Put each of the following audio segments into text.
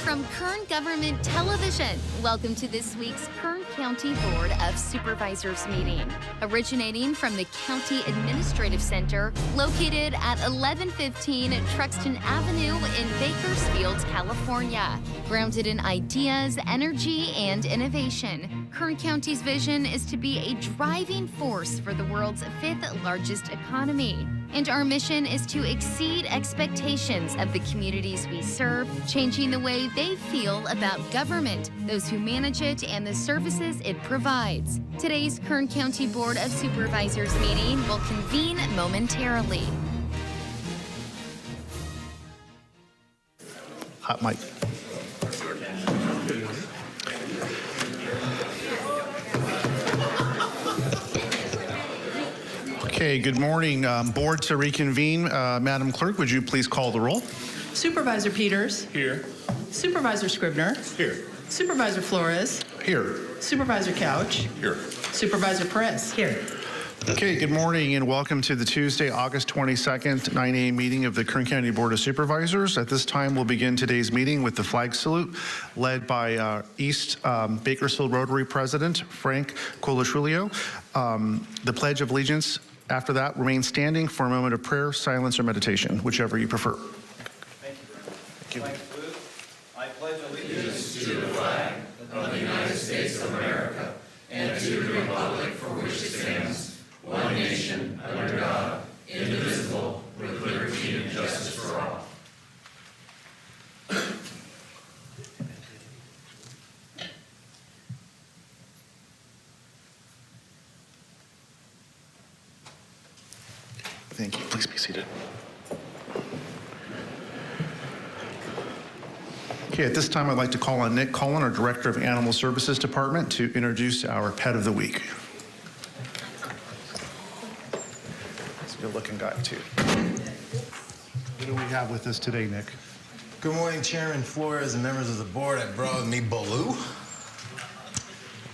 from Kern Government Television. Welcome to this week's Kern County Board of Supervisors meeting. Originating from the County Administrative Center, located at 1115 Truxton Avenue in Bakersfield, California. Grounded in ideas, energy, and innovation, Kern County's vision is to be a driving force for the world's fifth largest economy. And our mission is to exceed expectations of the communities we serve, changing the way they feel about government, those who manage it, and the services it provides. Today's Kern County Board of Supervisors meeting will convene momentarily. Hot mic. Okay, good morning. Board to reconvene. Madam Clerk, would you please call the roll? Supervisor Peters. Here. Supervisor Scribner. Here. Supervisor Flores. Here. Supervisor Couch. Here. Supervisor Perez. Here. Okay, good morning and welcome to the Tuesday, August 22nd, 9 a.m. meeting of the Kern County Board of Supervisors. At this time, we'll begin today's meeting with the flag salute led by East Bakersfield Rotary President Frank Colashulio. The Pledge of Allegiance after that remain standing for a moment of prayer, silence, or meditation, whichever you prefer. Thank you. I pledge allegiance to the flag of the United States of America and to the republic for which it stands, one nation, under God, indivisible, with liberty and justice for all. Thank you. Please be seated. Okay, at this time, I'd like to call on Nick Cullen, our Director of Animal Services Department, to introduce our Pet of the Week. He's a good-looking guy, too. What do we have with us today, Nick? Good morning, Chairman Flores and members of the board. I brought with me Baloo.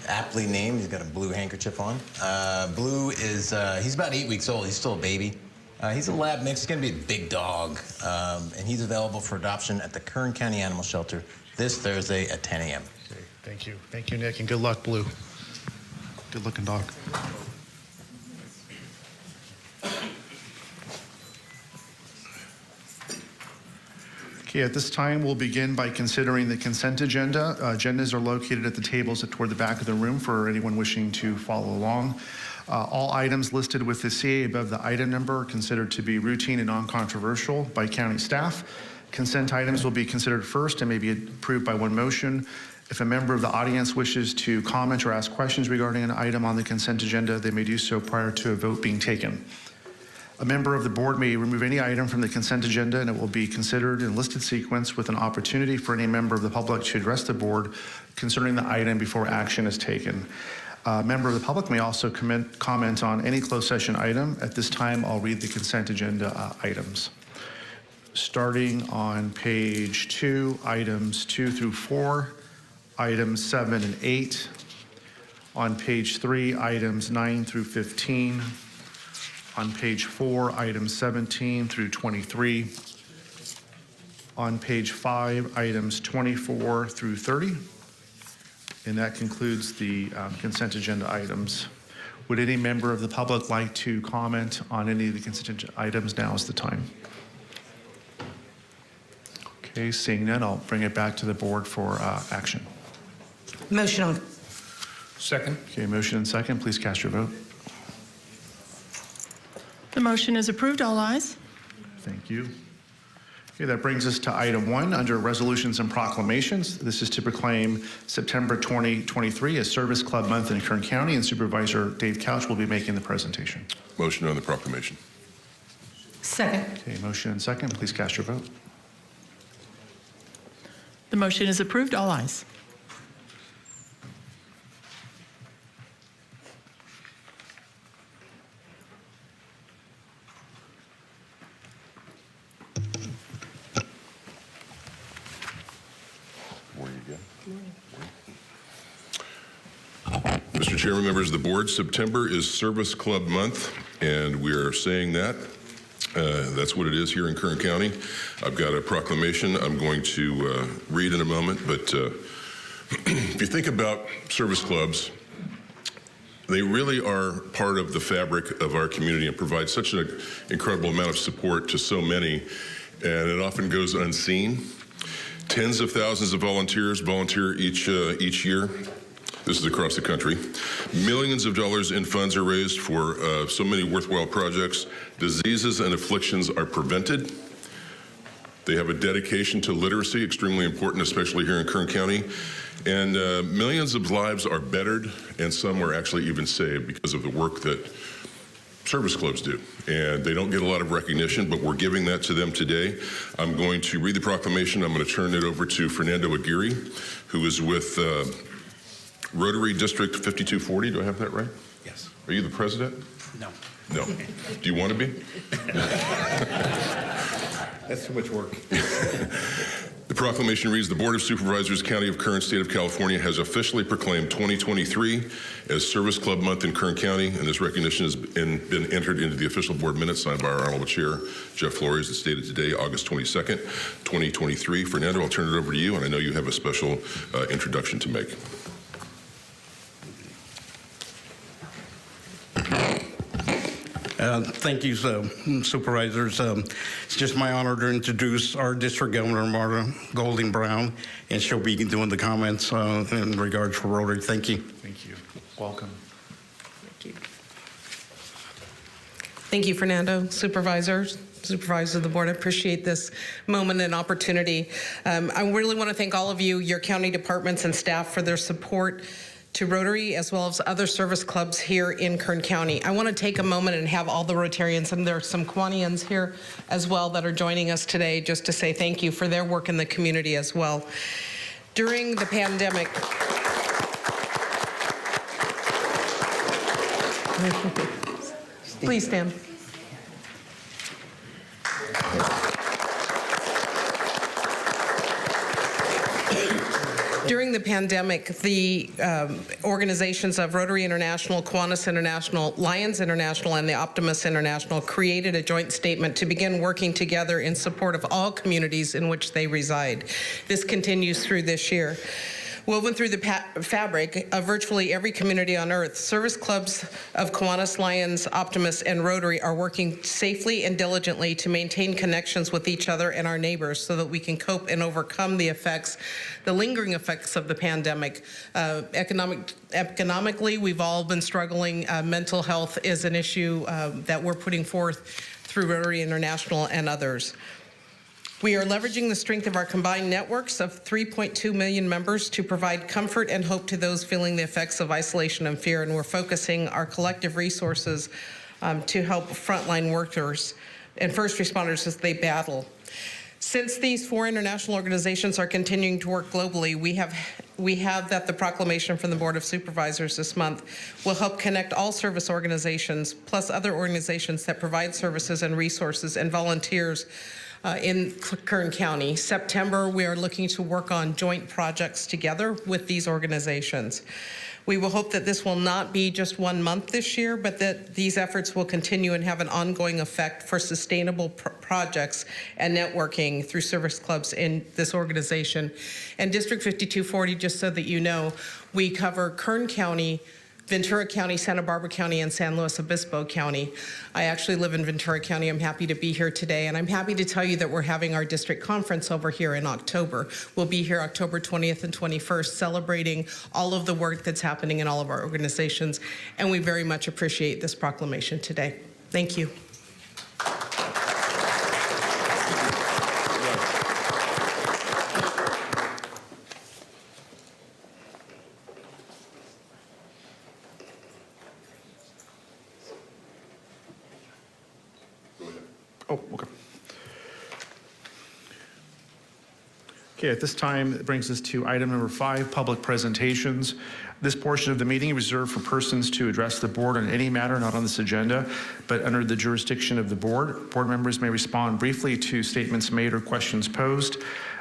Aptly named. He's got a blue handkerchief on. Blue is, he's about 8 weeks old. He's still a baby. He's a lab mix. He's going to be a big dog. And he's available for adoption at the Kern County Animal Shelter this Thursday at 10 a.m. Okay, thank you. Thank you, Nick, and good luck, Blue. Good-looking dog. Okay, at this time, we'll begin by considering the consent agenda. Agendas are located at the tables toward the back of the room for anyone wishing to follow along. All items listed with the CA above the item number are considered to be routine and non-controversial by county staff. Consent items will be considered first and may be approved by one motion. If a member of the audience wishes to comment or ask questions regarding an item on the consent agenda, they may do so prior to a vote being taken. A member of the board may remove any item from the consent agenda and it will be considered in listed sequence with an opportunity for any member of the public to address the board concerning the item before action is taken. A member of the public may also comment on any closed session item. At this time, I'll read the consent agenda items. Starting on page 2, items 2 through 4, items 7 and 8. On page 3, items 9 through 15. On page 4, items 17 through 23. On page 5, items 24 through 30. And that concludes the consent agenda items. Would any member of the public like to comment on any of the consent items? Now is the time. Okay, seeing none, I'll bring it back to the board for action. Motion on. Second. Okay, motion and second. Please cast your vote. The motion is approved. All ayes. Thank you. Okay, that brings us to item 1 under resolutions and proclamations. This is to proclaim September 2023 as Service Club Month in Kern County, and Supervisor Dave Couch will be making the presentation. Motion on the proclamation. Second. Okay, motion and second. Please cast your vote. The motion is approved. All ayes. Mr. Chairman, members of the board, September is Service Club Month, and we are saying that That's what it is here in Kern County. I've got a proclamation I'm going to read in a moment, but if you think about service clubs, they really are part of the fabric of our community and provide such an incredible amount of support to so many, and it often goes unseen. Tens of thousands of volunteers volunteer each year. This is across the country. Millions of dollars in funds are raised for so many worthwhile projects. Diseases and afflictions are prevented. They have a dedication to literacy, extremely important, especially here in Kern County. And millions of lives are bettered, and some are actually even saved because of the work that service clubs do. And they don't get a lot of recognition, but we're giving that to them today. I'm going to read the proclamation. I'm going to turn it over to Fernando Aguirre, who is with Rotary District 5240. Do I have that right? Yes. Are you the president? No. No. Do you want to be? That's too much work. The proclamation reads, the Board of Supervisors, County of Kern, State of California, has officially proclaimed 2023 as Service Club Month in Kern County, and this recognition has been entered into the official board minutes signed by our Honorable Chair, Jeff Flores, as stated today, August 22nd, 2023. Fernando, I'll turn it over to you, and I know you have a special introduction to make. Thank you, Supervisors. It's just my honor to introduce our District Governor, Marta Golding Brown, and she'll be doing the comments in regards for Rotary. Thank you. Thank you. Welcome. Thank you, Fernando. Supervisors of the board, I appreciate this moment and opportunity. I really want to thank all of you, your county departments and staff, for their support to Rotary as well as other service clubs here in Kern County. I want to take a moment and have all the Rotarians, and there are some Quanians here as well that are joining us today, just to say thank you for their work in the community as well. During the pandemic, please stand. During the pandemic, the organizations of Rotary International, Kiwanis International, Lions International, and the Optimus International created a joint statement to begin working together in support of all communities in which they reside. This continues through this year. Woven through the fabric of virtually every community on Earth, service clubs of Kiwanis, Lions, Optimus, and Rotary are working safely and diligently to maintain connections with each other and our neighbors so that we can cope and overcome the lingering effects of the pandemic. Economically, we've all been struggling. Mental health is an issue that we're putting forth through Rotary International and others. We are leveraging the strength of our combined networks of 3.2 million members to provide comfort and hope to those feeling the effects of isolation and fear, and we're focusing our collective resources to help frontline workers and first responders as they battle. Since these four international organizations are continuing to work globally, we have that the proclamation from the Board of Supervisors this month will help connect all service organizations, plus other organizations that provide services and resources and volunteers in Kern County. September, we are looking to work on joint projects together with these organizations. We will hope that this will not be just 1 month this year, but that these efforts will continue and have an ongoing effect for sustainable projects and networking through service clubs in this organization. And District 5240, just so that you know, we cover Kern County, Ventura County, Santa Barbara County, and San Luis Obispo County. I actually live in Ventura County. I'm happy to be here today, and I'm happy to tell you that we're having our district conference over here in October. We'll be here October 20th and 21st, celebrating all of the work that's happening in all of our organizations, and we very much appreciate this proclamation today. Thank you. Oh, okay. Okay, at this time, it brings us to item number 5, public presentations. This portion of the meeting is reserved for persons to address the board on any matter not on this agenda, but under the jurisdiction of the board. Board members may respond briefly to statements made or questions posed.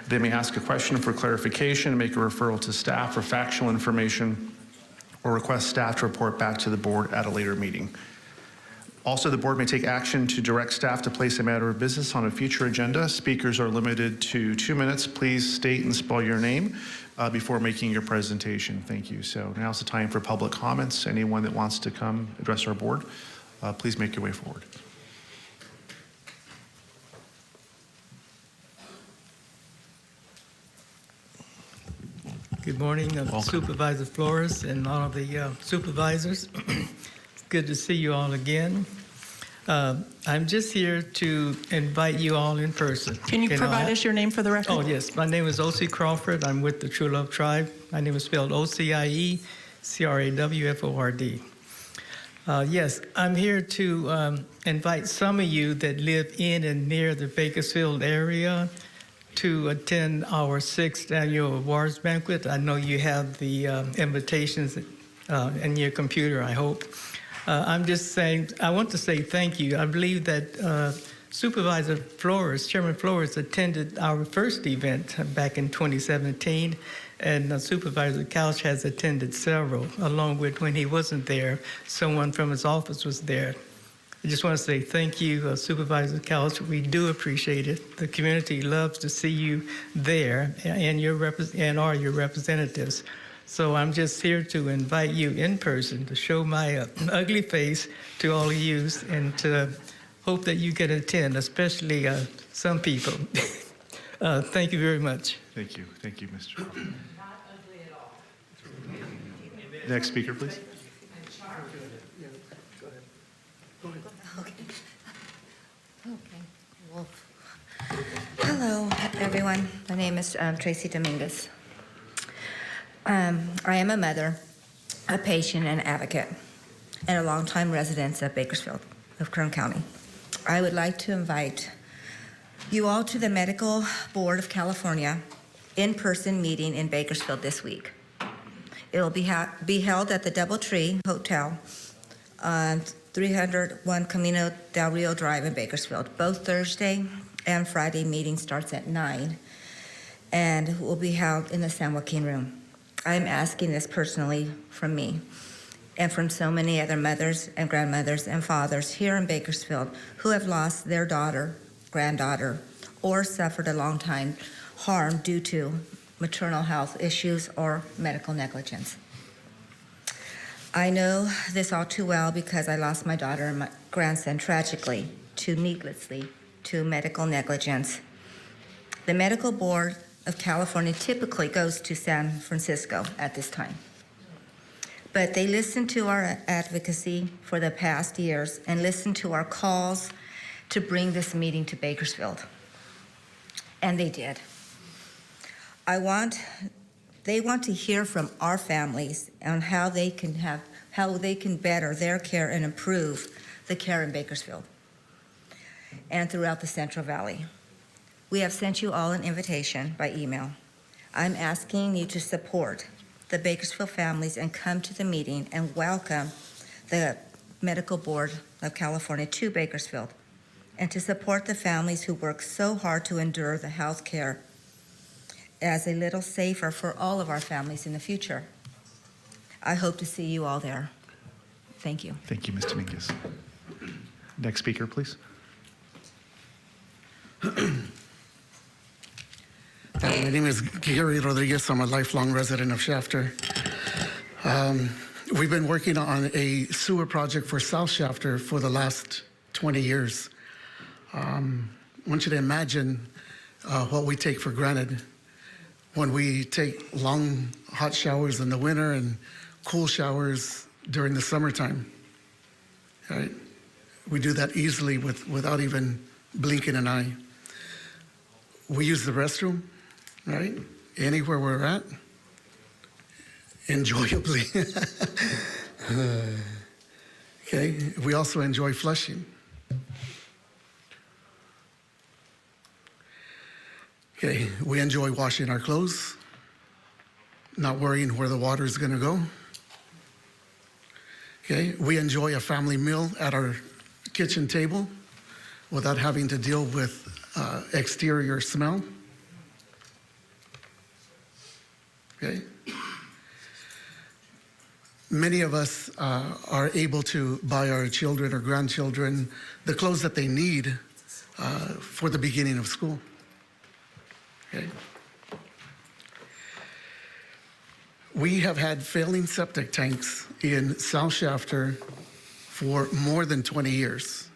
They may ask a question for clarification, make a referral to staff for factual information, or request staff to report back to the board at a later meeting. Also, the board may take action to direct staff to place a matter of business on a future agenda. Speakers are limited to 2 minutes. Please state and spell your name before making your presentation. Thank you. So now's the time for public comments. Anyone that wants to come address our board, please make your way forward. Good morning, Supervisor Flores and all of the supervisors. It's good to see you all again. I'm just here to invite you all in person. Can you provide us your name for the record? Oh, yes. My name is O.C. Crawford. I'm with the True Love Tribe. My name is spelled O-C-I-E-C-R-A-W-F-O-R-D. Yes, I'm here to invite some of you that live in and near the Bakersfield area to attend our 6th annual awards banquet. I know you have the invitations in your computer, I hope. I'm just saying, I want to say thank you. I believe that Supervisor Flores, Chairman Flores, attended our first event back in 2017, and Supervisor Couch has attended several, along with when he wasn't there, someone from his office was there. I just want to say thank you, Supervisor Couch. We do appreciate it. The community loves to see you there and your representatives. So I'm just here to invite you in person to show my ugly face to all of you and to hope that you can attend, especially some people. Thank you very much. Thank you. Thank you, Mr. Crawford. Not ugly at all. Next speaker, please. Okay. Well, hello, everyone. My name is Tracy Dominguez. I am a mother, a patient, and advocate, and a longtime resident of Bakersfield of Kern County. I would like to invite you all to the Medical Board of California in-person meeting in Bakersfield this week. It will be held at the DoubleTree Hotel on 301 Camino del Rio Drive in Bakersfield. Both Thursday and Friday meeting starts at 9 and will be held in the San Joaquin Room. I'm asking this personally from me and from so many other mothers and grandmothers and fathers here in Bakersfield who have lost their daughter, granddaughter, or suffered a long time harm due to maternal health issues or medical negligence. I know this all too well because I lost my daughter and my grandson tragically, needlessly, to medical negligence. The Medical Board of California typically goes to San Francisco at this time. But they listened to our advocacy for the past years and listened to our calls to bring this meeting to Bakersfield. And they did. They want to hear from our families on how they can better their care and improve the care in Bakersfield and throughout the Central Valley. We have sent you all an invitation by email. I'm asking you to support the Bakersfield families and come to the meeting and welcome the Medical Board of California to Bakersfield and to support the families who work so hard to endure the health care as a little safer for all of our families in the future. I hope to see you all there. Thank you. Thank you, Ms. Dominguez. Next speaker, please. My name is Gary Rodriguez. I'm a lifelong resident of Shafter. We've been working on a sewer project for South Shafter for the last 20 years. I want you to imagine what we take for granted when we take long, hot showers in the winter and cool showers during the summertime. Right? We do that easily without even blinking an eye. We use the restroom, right? Anywhere we're at, enjoyably. Okay, we also enjoy flushing. Okay, we enjoy washing our clothes, not worrying where the water is going to go. Okay, we enjoy a family meal at our kitchen table without having to deal with exterior smell. Okay. Many of us are able to buy our children or grandchildren the clothes that they need for the beginning of school. Okay. We have had failing septic tanks in South Shafter for more than 20 years.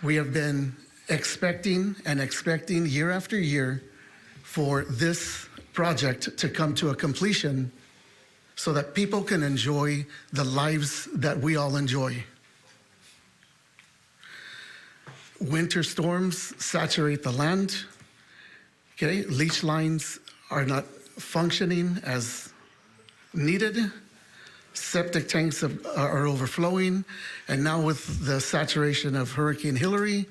We have been expecting and expecting year after year for this project to come to a completion so that people can enjoy the lives that we all enjoy. Winter storms saturate the land. Okay, leach lines are not functioning as needed. Septic tanks are overflowing. And now with the saturation of Hurricane Hillary,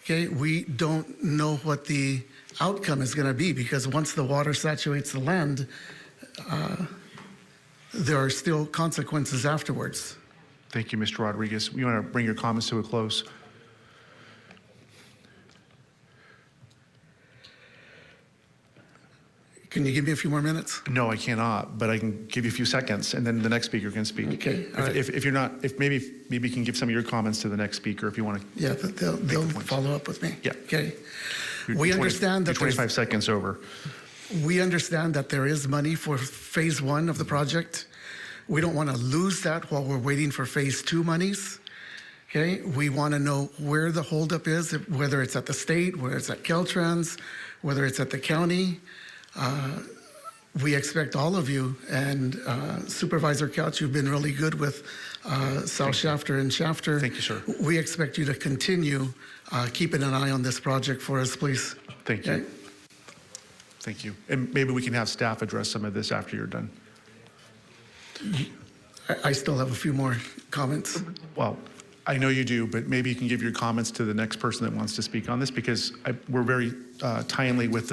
okay, we don't know what the outcome is going to be, because once the water saturates the land, there are still consequences afterwards. Thank you, Mr. Rodriguez. You want to bring your comments to a close? Can you give me a few more minutes? No, I cannot, but I can give you a few seconds, and then the next speaker can speak. Okay, all right. If you're not, if maybe you can give some of your comments to the next speaker if you want to. Yeah, they'll follow up with me. Yeah. Okay. You're We 20 understand that you're 25 seconds over. We understand that there is money for phase one of the project. We don't want to lose that while we're waiting for phase two monies. Okay, we want to know where the holdup is, whether it's at the state, whether it's at Caltrans, whether it's at the county. We expect all of you, and Supervisor Couch, you've been really good with South Shafter and Shafter. Thank you, sir. We expect you to continue keeping an eye on this project for us, please. Thank you. Okay? Thank you. And maybe we can have staff address some of this after you're done. I still have a few more comments. Well, I know you do, but maybe you can give your comments to the next person that wants to speak on this, because we're very timely with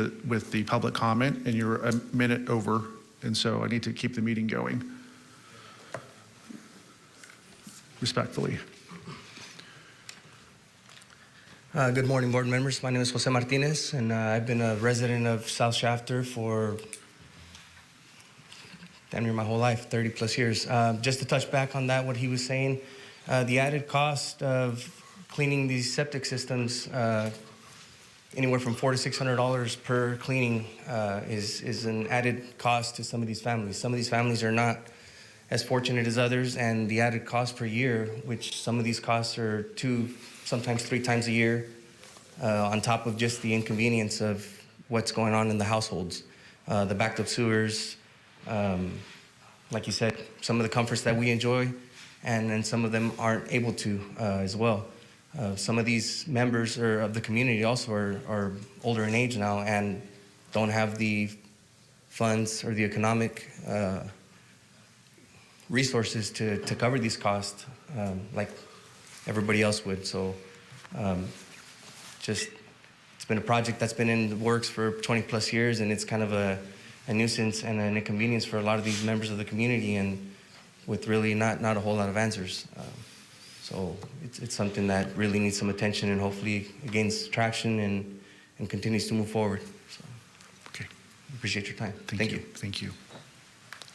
the public comment, and you're a minute over, and so I need to keep the meeting going. Respectfully. Good morning, board members. My name is Jose Martinez, and I've been a resident of South Shafter for damn near my whole life, 30 plus years. Just to touch back on that, what he was saying, the added cost of cleaning these septic systems, anywhere from $400 to $600 per cleaning, is an added cost to some of these families. Some of these families are not as fortunate as others, and the added cost per year, which some of these costs are 2, sometimes 3 times a year, on top of just the inconvenience of what's going on in the households. The backed up sewers, like you said, some of the comforts that we enjoy, and then some of them aren't able to as well. Some of these members of the community also are older in age now and don't have the funds or the economic resources to cover these costs like everybody else would. So it's been a project that's been in the works for 20 plus years, and it's kind of a nuisance and an inconvenience for a lot of these members of the community, and with really not a whole lot of answers. So it's something that really needs some attention, and hopefully it gains traction and continues to move forward. So, Okay. Appreciate your time. Thank you. Thank you.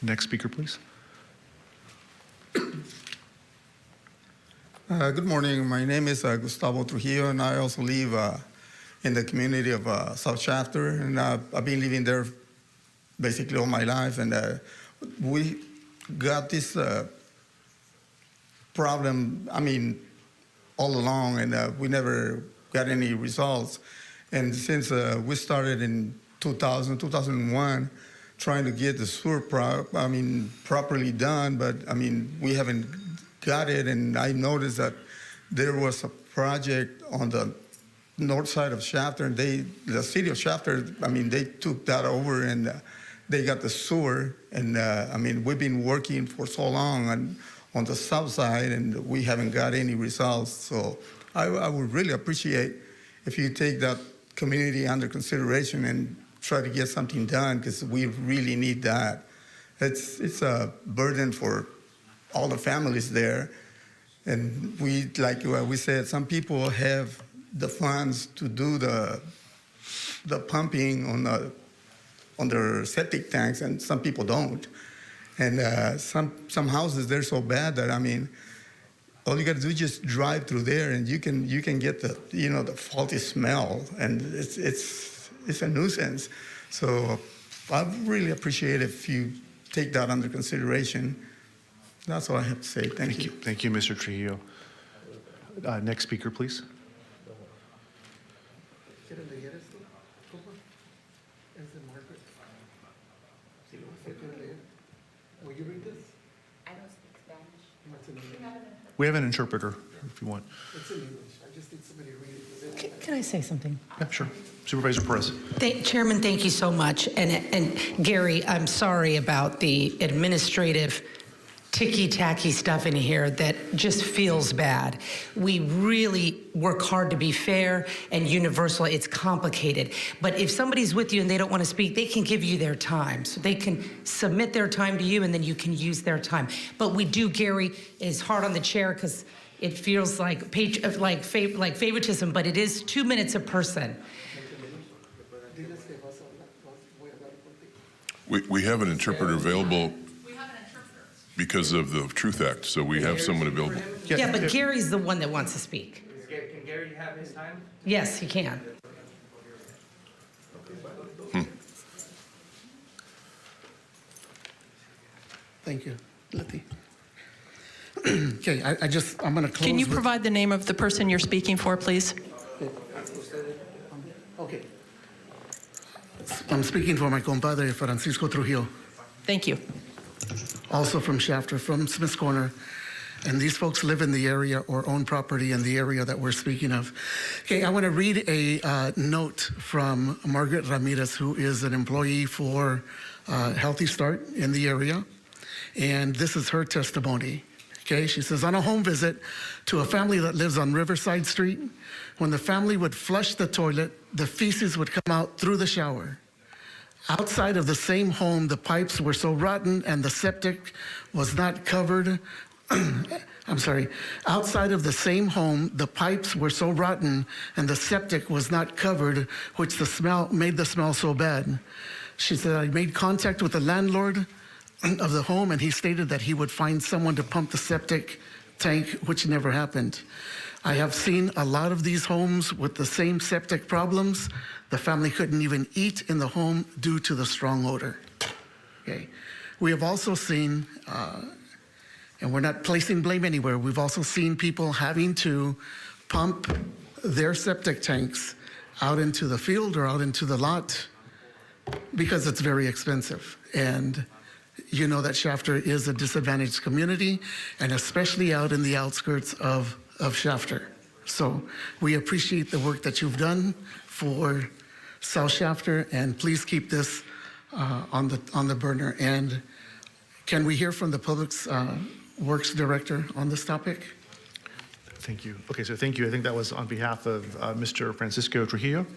Next speaker, please. Good morning. My name is Gustavo Trujillo, and I also live in the community of South Shafter, and I've been living there basically all my life. And we got this problem, all along, and we never got any results. And since we started in 2001, trying to get the sewer properly done, but we haven't got it. And I noticed that there was a project on the north side of Shafter, and the city of Shafter, they took that over, and they got the sewer. And we've been working for so long on the south side, and we haven't got any results. So I would really appreciate if you take that community under consideration and try to get something done, because we really need that. It's a burden for all the families there. And like we said, some people have the funds to do the pumping on their septic tanks, and some people don't. And some houses, they're so bad that, I mean, all you got to do is just drive through there, and you can get the the faulty smell, and it's a nuisance. So I really appreciate if you take that under consideration. That's all I have to say. Thank you. Thank you, Mr. Trujillo. Next speaker, please. Will you read this? I don't speak Spanish. We have an interpreter, if you want. It's in English. I just need somebody to read it. Can I say something? Yeah, sure. Supervisor Perez. Chairman, thank you so much. And Gary, I'm sorry about the administrative ticky-tacky stuff in here that just feels bad. We really work hard to be fair and universal. It's complicated. But if somebody's with you and they don't want to speak, they can give you their time. So they can submit their time to you, and then you can use their time. But we do, Gary is hard on the chair because it feels like favoritism, but it is 2 minutes a person. We have an interpreter available because of the Truth Act, so we have someone available. Yeah, but Gary's the one that wants to speak. Can Gary have his time? Yes, he can. Thank you, Letty. Okay, I'm going to close. Can you with- provide the name of the person you're speaking for, please? Okay. I'm speaking for my compadre, Francisco Trujillo, Thank you. also from Shafter, from Smith's Corner. And these folks live in the area or own property in the area that we're speaking of. Okay, I want to read a note from Margaret Ramirez, who is an employee for Healthy Start in the area. And this is her testimony. Okay, she says, on a home visit to a family that lives on Riverside Street, when the family would flush the toilet, the feces would come out through the shower. Outside of the same home, the pipes were so rotten and the septic was not covered. I'm sorry. Outside of the same home, the pipes were so rotten and the septic was not covered, which made the smell so bad. She said, I made contact with the landlord of the home, and he stated that he would find someone to pump the septic tank, which never happened. I have seen a lot of these homes with the same septic problems. The family couldn't even eat in the home due to the strong odor. Okay. We have also seen, and we're not placing blame anywhere, we've also seen people having to pump their septic tanks out into the field or out into the lot because it's very expensive. And you know that Shafter is a disadvantaged community, and especially out in the outskirts of Shafter. So we appreciate the work that you've done for South Shafter, and please keep this on the burner. And can we hear from the Public Works Director on this topic? Thank you. Okay, so thank you. I think that was on behalf of Mr. Francisco Trujillo?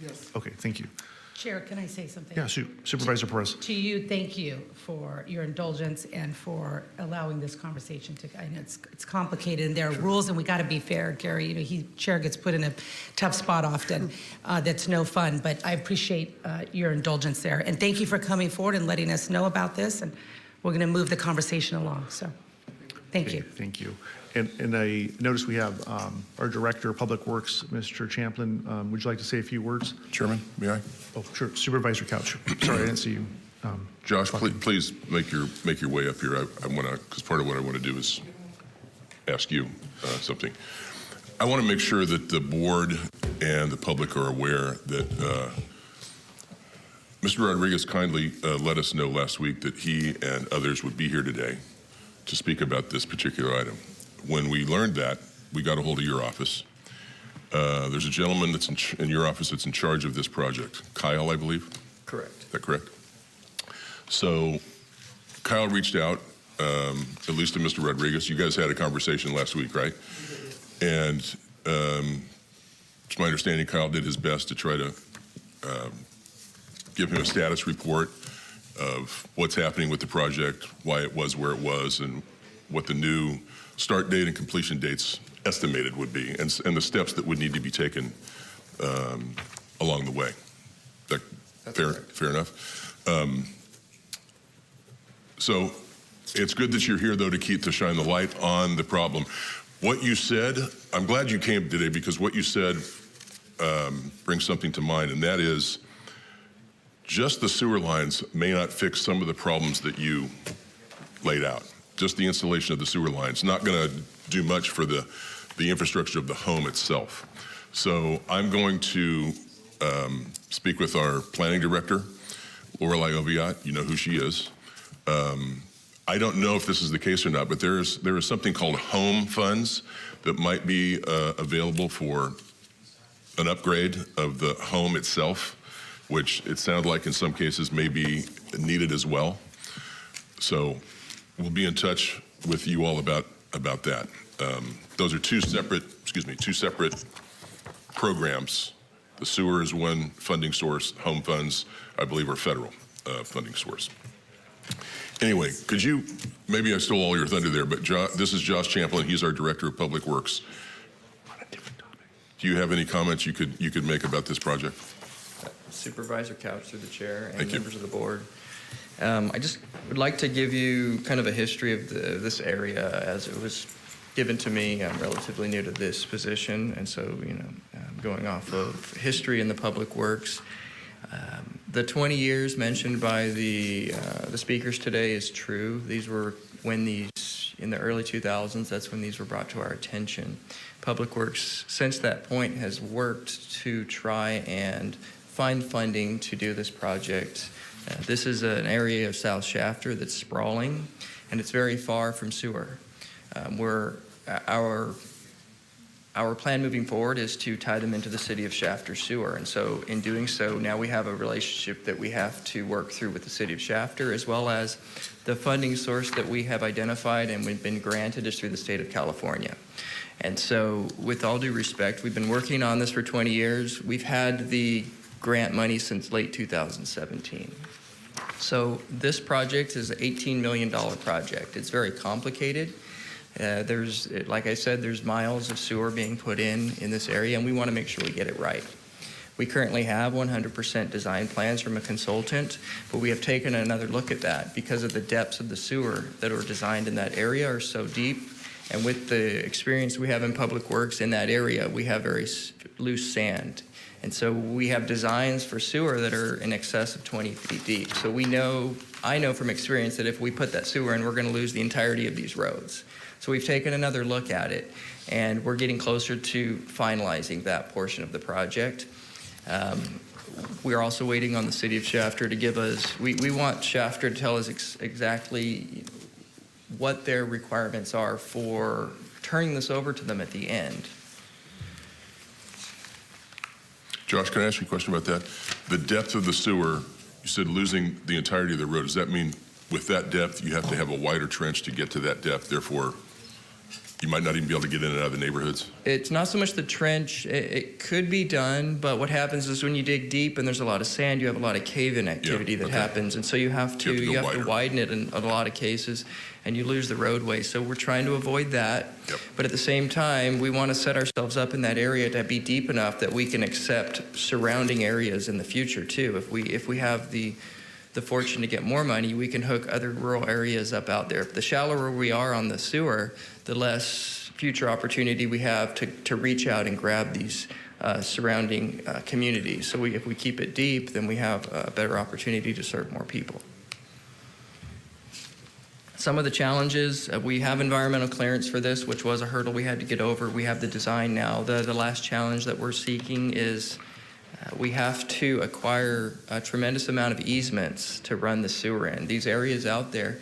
Yes. Okay, thank you. Chair, can I say something? Yeah, Supervisor Perez. To you, thank you for your indulgence and for allowing this conversation to. I know it's complicated and there are rules, and we got to be fair, Gary. You know, chair gets put in a tough spot often. That's no fun, but I appreciate your indulgence there, and thank you for coming forward and letting us know about this. And we're going to move the conversation along. So, thank you. Thank you. And I notice we have our Director of Public Works, Mr. Champlin. Would you like to say a few words? Chairman, may I? Oh, sure. Supervisor Couch. Sorry, I didn't see you. Josh, please make your way up here. I want to, because part of what I want to do is ask you something. I want to make sure that the board and the public are aware that Mr. Rodriguez kindly let us know last week that he and others would be here today to speak about this particular item. When we learned that, we got a hold of your office. There's a gentleman that's in your office that's in charge of this project, Kyle, I believe? Correct. Is that correct? So Kyle reached out, at least to Mr. Rodriguez. You guys had a conversation last week, right? And it's my understanding Kyle did his best to try to give him a status report of what's happening with the project, why it was where it was, and what the new start date and completion dates estimated would be, and the steps that would need to be taken along the way. Fair enough? So it's good that you're here, though, to shine the light on the problem. What you said, I'm glad you came today, because what you said brings something to mind, and that is just the sewer lines may not fix some of the problems that you laid out. Just the installation of the sewer lines, not going to do much for the infrastructure of the home itself. So I'm going to speak with our planning director, Lorelei Oviatt. You know who she is. I don't know if this is the case or not, but there is something called home funds that might be available for an upgrade of the home itself, which it sounded like in some cases may be needed as well. So we'll be in touch with you all about that. Those are two separate programs. The sewer is one funding source. Home funds, I believe, are federal funding source. Anyway, could you, maybe I stole all your thunder there, but this is Josh Champlin. He's our Director of Public Works. Do you have any comments you could make about this project? Supervisor Couch, through the chair, and Thank you. members of the board. I just would like to give you kind of a history of this area as it was given to me. I'm relatively new to this position, and so, going off of history in the public works, the 20 years mentioned by the speakers today is true. These were when in the early 2000s, that's when these were brought to our attention. Public Works, since that point, has worked to try and find funding to do this project. This is an area of South Shafter that's sprawling, and it's very far from sewer. Our plan moving forward is to tie them into the city of Shafter sewer, and so in doing so, now we have a relationship that we have to work through with the city of Shafter, as well as the funding source that we have identified and we've been granted is through the state of California. And so, with all due respect, we've been working on this for 20 years. We've had the grant money since late 2017. So this project is an $18 million project. It's very complicated. Like I said, there's miles of sewer being put in this area, and we want to make sure we get it right. We currently have 100% design plans from a consultant, but we have taken another look at that because of the depths of the sewer that are designed in that area are so deep. And with the experience we have in public works in that area, we have very loose sand. And so we have designs for sewer that are in excess of 20 feet deep. So I know from experience that if we put that sewer in, we're going to lose the entirety of these roads. So we've taken another look at it, and we're getting closer to finalizing that portion of the project. We're also waiting on the city of Shafter to give us, we want Shafter to tell us exactly what their requirements are for turning this over to them at the end. Josh, can I ask you a question about that? The depth of the sewer, you said losing the entirety of the road. Does that mean with that depth, you have to have a wider trench to get to that depth, therefore you might not even be able to get in and out of the neighborhoods? It's not so much the trench. It could be done, but what happens is when you dig deep and there's a lot of sand, you have a lot of cave-in activity that happens, and so you have to widen it in a lot of cases, and you lose the roadway. So we're trying to avoid that, but at the same time, we want to set ourselves up in that area to be deep enough that we can accept surrounding areas in the future too. If we have the fortune to get more money, we can hook other rural areas up out there. The shallower we are on the sewer, the less future opportunity we have to reach out and grab these surrounding communities. So if we keep it deep, then we have a better opportunity to serve more people. Some of the challenges, we have environmental clearance for this, which was a hurdle we had to get over. We have the design now. The last challenge that we're seeking is we have to acquire a tremendous amount of easements to run the sewer in. These areas out there,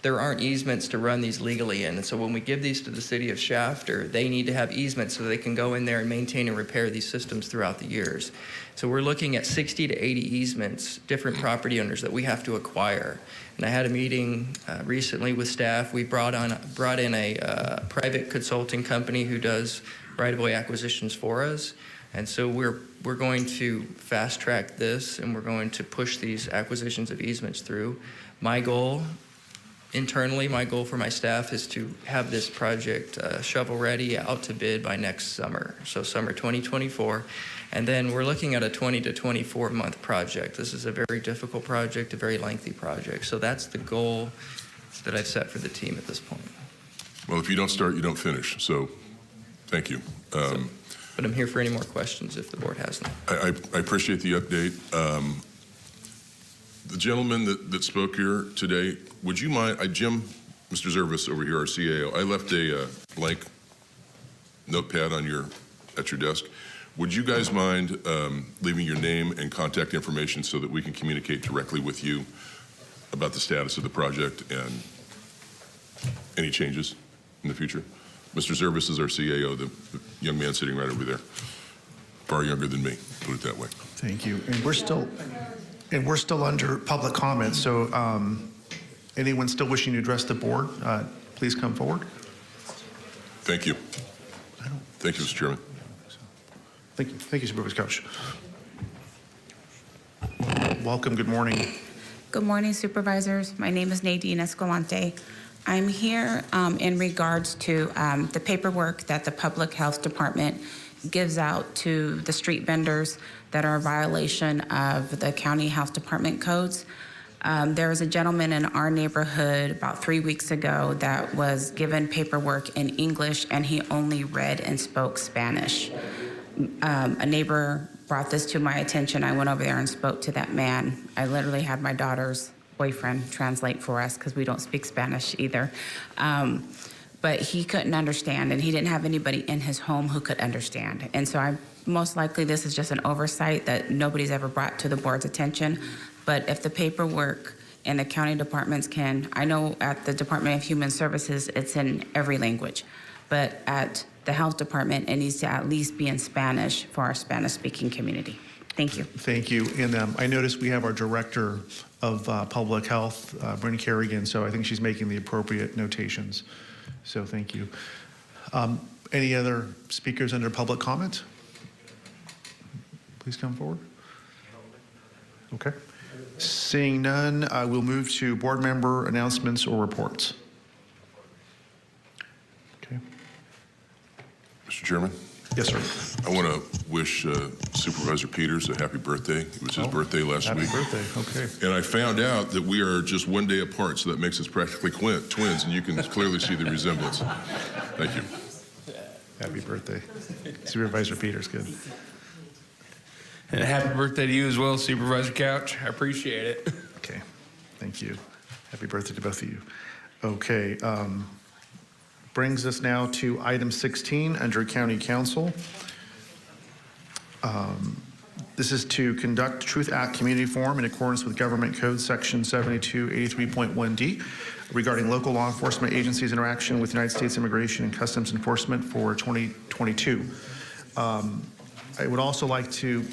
there aren't easements to run these legally in. And so when we give these to the city of Shafter, they need to have easements so they can go in there and maintain and repair these systems throughout the years. So we're looking at 60 to 80 easements, different property owners that we have to acquire. And I had a meeting recently with staff. We brought in a private consulting company who does right-of-way acquisitions for us. And so we're going to fast track this, and we're going to push these acquisitions of easements through. My goal Internally, my goal for my staff is to have this project shovel-ready out to bid by next summer, so summer 2024. And then we're looking at a 20 to 24-month project. This is a very difficult project, a very lengthy project. So that's the goal that I've set for the team at this point. Well, if you don't start, you don't finish. So thank you. But I'm here for any more questions if the board has them. I appreciate the update. The gentleman that spoke here today, would you mind, Jim, Mr. Zervis over here, our CAO, I left a blank notepad at your desk. Would you guys mind leaving your name and contact information so that we can communicate directly with you about the status of the project and any changes in the future? Mr. Zervis is our CAO, the young man sitting right over there, far younger than me, put it that way. Thank you. And we're still under public comment, so anyone still wishing to address the board, please come forward. Thank you. Thank you, Mr. Chairman. Thank you, Supervisor Couch. Welcome, good morning. Good morning, Supervisors. My name is Nadine Escalante. I'm here in regards to the paperwork that the Public Health Department gives out to the street vendors that are a violation of the County Health Department codes. There was a gentleman in our neighborhood about 3 weeks ago that was given paperwork in English and he only read and spoke Spanish. A neighbor brought this to my attention. I went over there and spoke to that man. I literally had my daughter's boyfriend translate for us because we don't speak Spanish either. But he couldn't understand, and he didn't have anybody in his home who could understand. And so most likely this is just an oversight that nobody's ever brought to the board's attention. But if the paperwork and the county departments I know at the Department of Human Services, it's in every language. But at the health department, it needs to at least be in Spanish for our Spanish-speaking community. Thank you. Thank you. And I noticed we have our Director of Public Health, Brenda Kerrigan, so I think she's making the appropriate notations. So thank you. Any other speakers under public comment? Please come forward. Okay. Seeing none, I will move to board member announcements or reports. Okay. Mr. Chairman? Yes, sir. I want to wish Supervisor Peters a happy birthday. It was his birthday last week. Happy birthday, okay. And I found out that we are just 1 day apart, so that makes us practically twins, and you can clearly see the resemblance. Thank you. Happy birthday. Supervisor Peters, good. And happy birthday to you as well, Supervisor Couch. I appreciate it. Okay, thank you. Happy birthday to both of you. Okay, brings us now to item 16 under County Council. This is to conduct Truth Act Community Forum in accordance with Government Code Section 7283.1D regarding local law enforcement agencies' interaction with United States Immigration and Customs Enforcement for 2022. I would also like to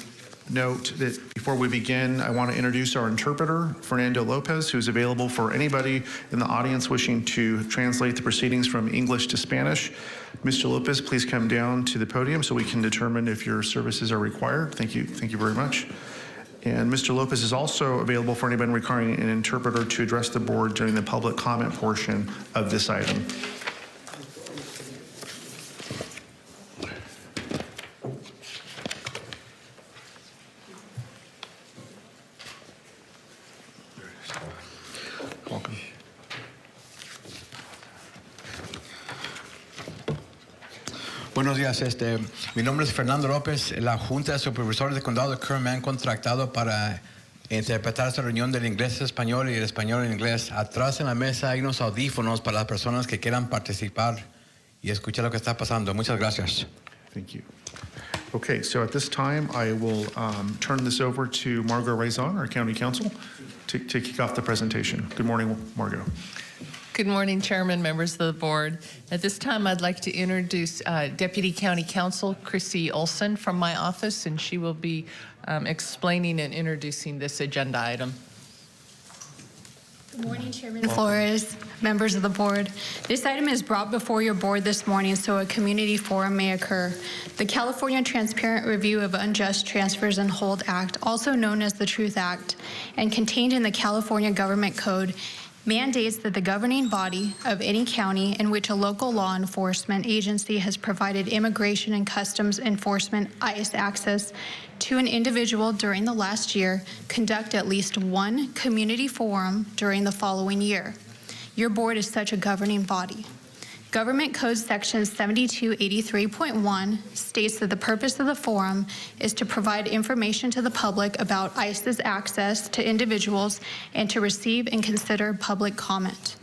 note that before we begin, I want to introduce our interpreter, Fernando Lopez, who's available for anybody in the audience wishing to translate the proceedings from English to Spanish. Mr. Lopez, please come down to the podium so we can determine if your services are required. Thank you very much. And Mr. Lopez is also available for anybody requiring an interpreter to address the board during the public comment portion of this item. Welcome. Buenos días, mi nombre es Fernando López. La Junta de Supervisores del Condado de Kern me han contratado para interpretar esta reunión del inglés a español y el español en inglés. Atrás en la mesa hay unos audífonos para las personas que quieran participar y escuchar lo que está pasando. Muchas gracias. Thank you. Okay, so at this time, I will turn this over to Margot Raison, our County Counsel, to kick off the presentation. Good morning, Margot. Good morning, Chairman, members of the board. At this time, I'd like to introduce Deputy County Counsel Chrissy Olson from my office, and she will be explaining and introducing this agenda item. Good morning, Chairman Flores, members of the board. This item is brought before your board this morning so a community forum may occur. The California Transparent Review of Unjust Transfers and Hold Act, also known as the Truth Act, and contained in the California Government Code, mandates that the governing body of any county in which a local law enforcement agency has provided Immigration and Customs Enforcement ICE access to an individual during the last year conduct at least one community forum during the following year. Your board is such a governing body. Government Code Section 7283.1 states that the purpose of the forum is to provide information to the public about ICE's access to individuals and to receive and consider public comment.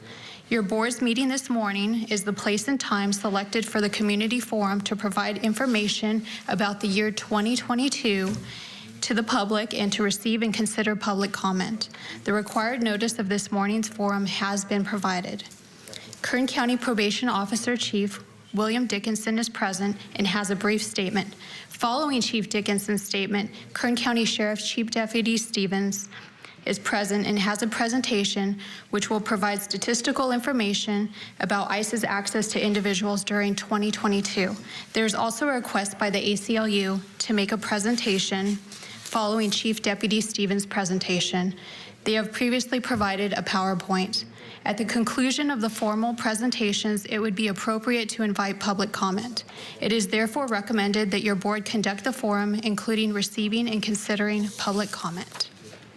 Your board's meeting this morning is the place and time selected for the community forum to provide information about the year 2022 to the public and to receive and consider public comment. The required notice of this morning's forum has been provided. Kern County Probation Officer Chief William Dickinson is present and has a brief statement. Following Chief Dickinson's statement, Kern County Sheriff Chief Deputy Stevens is present and has a presentation which will provide statistical information about ICE's access to individuals during 2022. There's also a request by the ACLU to make a presentation following Chief Deputy Stevens' presentation. They have previously provided a PowerPoint. At the conclusion of the formal presentations, it would be appropriate to invite public comment. It is therefore recommended that your board conduct the forum, including receiving and considering public comment.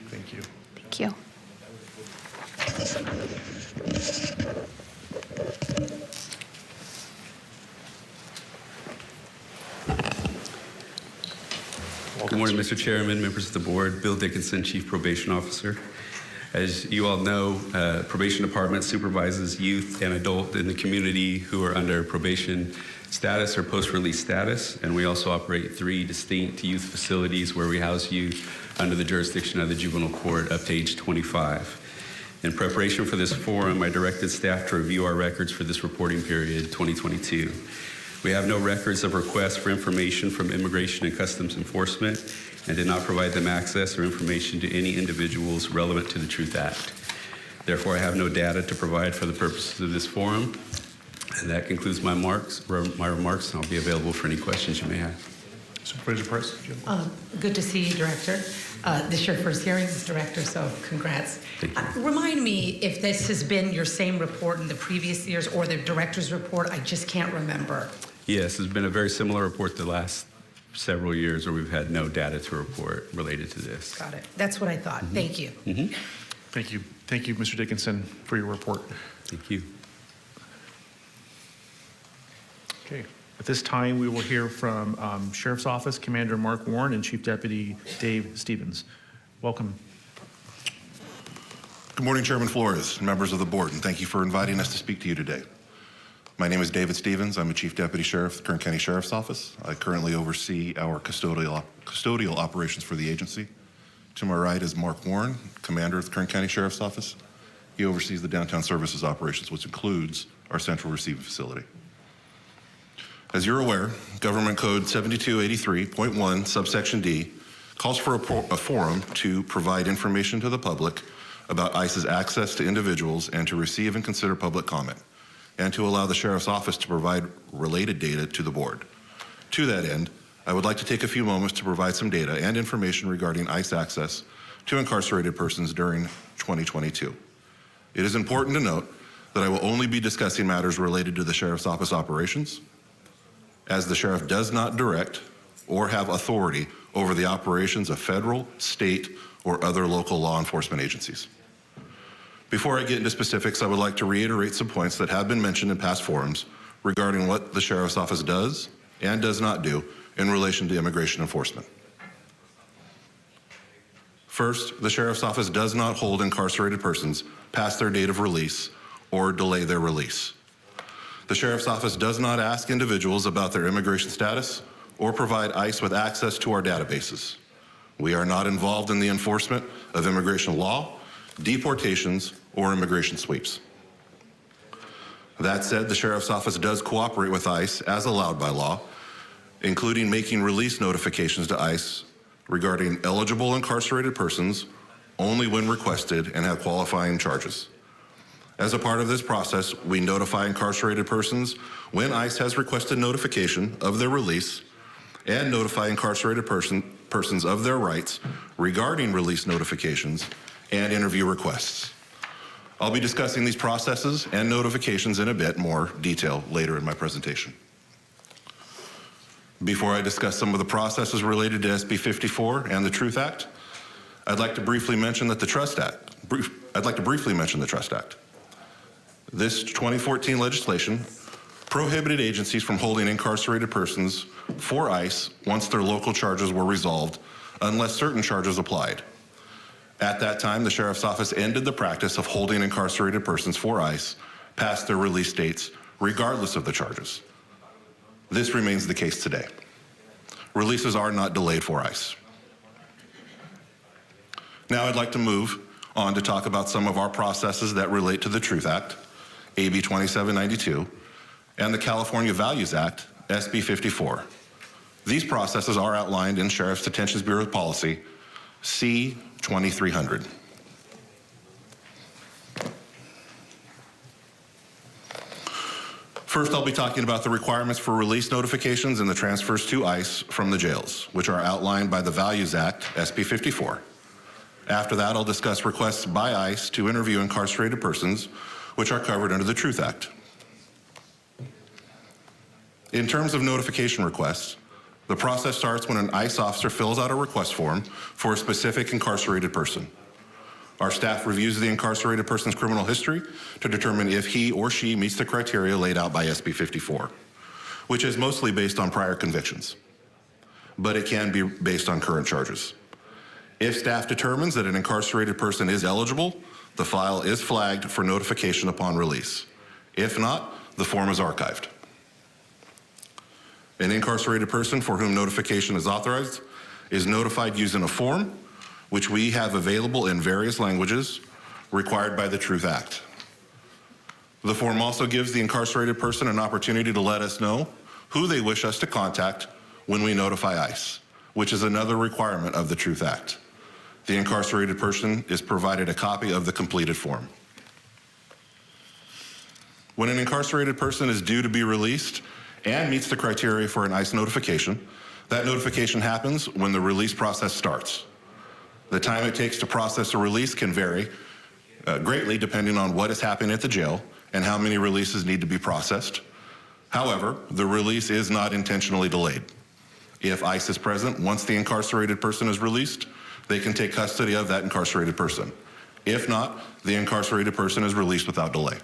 Thank you. Thank you. Good morning, Mr. Chairman, members of the board. Bill Dickinson, Chief Probation Officer. As you all know, Probation Department supervises youth and adult in the community who are under probation status or post-release status, and we also operate 3 distinct youth facilities where we house youth under the jurisdiction of the juvenile court up to age 25. In preparation for this forum, I directed staff to review our records for this reporting period, 2022. We have no records of requests for information from Immigration and Customs Enforcement and did not provide them access or information to any individuals relevant to the Truth Act. Therefore, I have no data to provide for the purposes of this forum. And that concludes my remarks, and I'll be available for any questions you may have. Supervisor Price? Good to see you, Director. This is your first hearing as Director, so congrats. Remind me if this has been your same report in the previous years or the Director's report. I just can't remember. Yes, it's been a very similar report the last several years where we've had no data to report related to this. Got it. That's what I thought. Thank you. Thank you. Thank you, Mr. Dickinson, for your report. Thank you. Okay. At this time, we will hear from Sheriff's Office Commander Mark Warren and Chief Deputy Dave Stevens. Welcome. Good morning, Chairman Flores, members of the board, and thank you for inviting us to speak to you today. My name is David Stevens. I'm a Chief Deputy Sheriff of the Kern County Sheriff's Office. I currently oversee our custodial operations for the agency. To my right is Mark Warren, Commander of the Kern County Sheriff's Office. He oversees the downtown services operations, which includes our central receiving facility. As you're aware, Government Code 7283.1, subsection D, calls for a forum to provide information to the public about ICE's access to individuals and to receive and consider public comment, and to allow the Sheriff's Office to provide related data to the board. To that end, I would like to take a few moments to provide some data and information regarding ICE access to incarcerated persons during 2022. It is important to note that I will only be discussing matters related to the Sheriff's Office operations, as the Sheriff does not direct or have authority over the operations of federal, state, or other local law enforcement agencies. Before I get into specifics, I would like to reiterate some points that have been mentioned in past forums regarding what the Sheriff's Office does and does not do in relation to immigration enforcement. First, the Sheriff's Office does not hold incarcerated persons past their date of release or delay their release. The Sheriff's Office does not ask individuals about their immigration status or provide ICE with access to our databases. We are not involved in the enforcement of immigration law, deportations, or immigration sweeps. That said, the Sheriff's Office does cooperate with ICE as allowed by law, including making release notifications to ICE regarding eligible incarcerated persons only when requested and have qualifying charges. As a part of this process, we notify incarcerated persons when ICE has requested notification of their release and notify incarcerated persons of their rights regarding release notifications and interview requests. I'll be discussing these processes and notifications in a bit more detail later in my presentation. Before I discuss some of the processes related to SB 54 and the Truth Act, I'd like to briefly mention the Trust Act. This 2014 legislation prohibited agencies from holding incarcerated persons for ICE once their local charges were resolved, unless certain charges applied. At that time, the Sheriff's Office ended the practice of holding incarcerated persons for ICE past their release dates, regardless of the charges. This remains the case today. Releases are not delayed for ICE. Now I'd like to move on to talk about some of our processes that relate to the Truth Act, AB 2792, and the California Values Act, SB 54. These processes are outlined in Sheriff's Detention Bureau Policy, C-2300. First, I'll be talking about the requirements for release notifications and the transfers to ICE from the jails, which are outlined by the Values Act, SB 54. After that, I'll discuss requests by ICE to interview incarcerated persons, which are covered under the Truth Act. In terms of notification requests, the process starts when an ICE officer fills out a request form for a specific incarcerated person. Our staff reviews the incarcerated person's criminal history to determine if he or she meets the criteria laid out by SB 54, which is mostly based on prior convictions, but it can be based on current charges. If staff determines that an incarcerated person is eligible, the file is flagged for notification upon release. If not, the form is archived. An incarcerated person for whom notification is authorized is notified using a form, which we have available in various languages required by the Truth Act. The form also gives the incarcerated person an opportunity to let us know who they wish us to contact when we notify ICE, which is another requirement of the Truth Act. The incarcerated person is provided a copy of the completed form. When an incarcerated person is due to be released and meets the criteria for an ICE notification, that notification happens when the release process starts. The time it takes to process a release can vary greatly depending on what is happening at the jail and how many releases need to be processed. However, the release is not intentionally delayed. If ICE is present once the incarcerated person is released, they can take custody of that incarcerated person. If not, the incarcerated person is released without delay.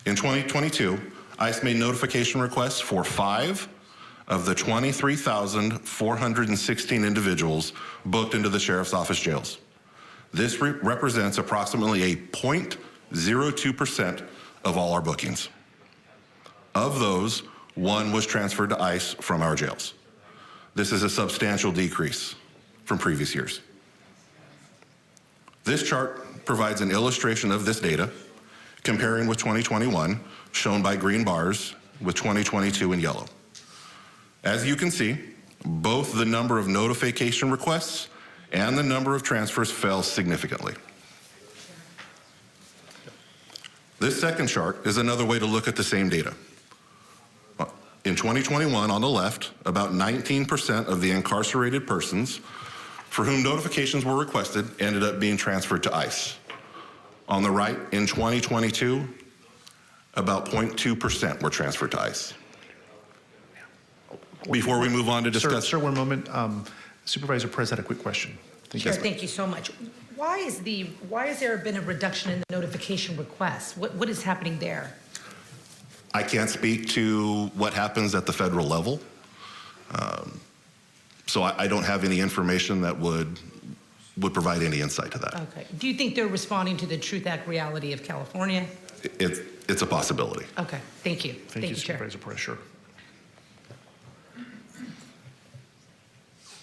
In 2022, ICE made notification requests for 5 of the 23,416 individuals booked into the Sheriff's Office jails. This represents approximately a 0.02% of all our bookings. Of those, 1 was transferred to ICE from our jails. This is a substantial decrease from previous years. This chart provides an illustration of this data, comparing with 2021, shown by green bars, with 2022 in yellow. As you can see, both the number of notification requests and the number of transfers fell significantly. This second chart is another way to look at the same data. In 2021, on the left, about 19% of the incarcerated persons for whom notifications were requested ended up being transferred to ICE. On the right, in 2022, about 0.2% were transferred to ICE. Before we move on to discuss... Sir, one moment. Supervisor Perez had a quick question. Sure, thank you so much. Why has there been a reduction in the notification requests? What is happening there? I can't speak to what happens at the federal level. So I don't have any information that would provide any insight to that. Okay. Do you think they're responding to the Truth Act reality of California? It's a possibility. Okay. Thank you. Thank you, Supervisor Perez. Sure.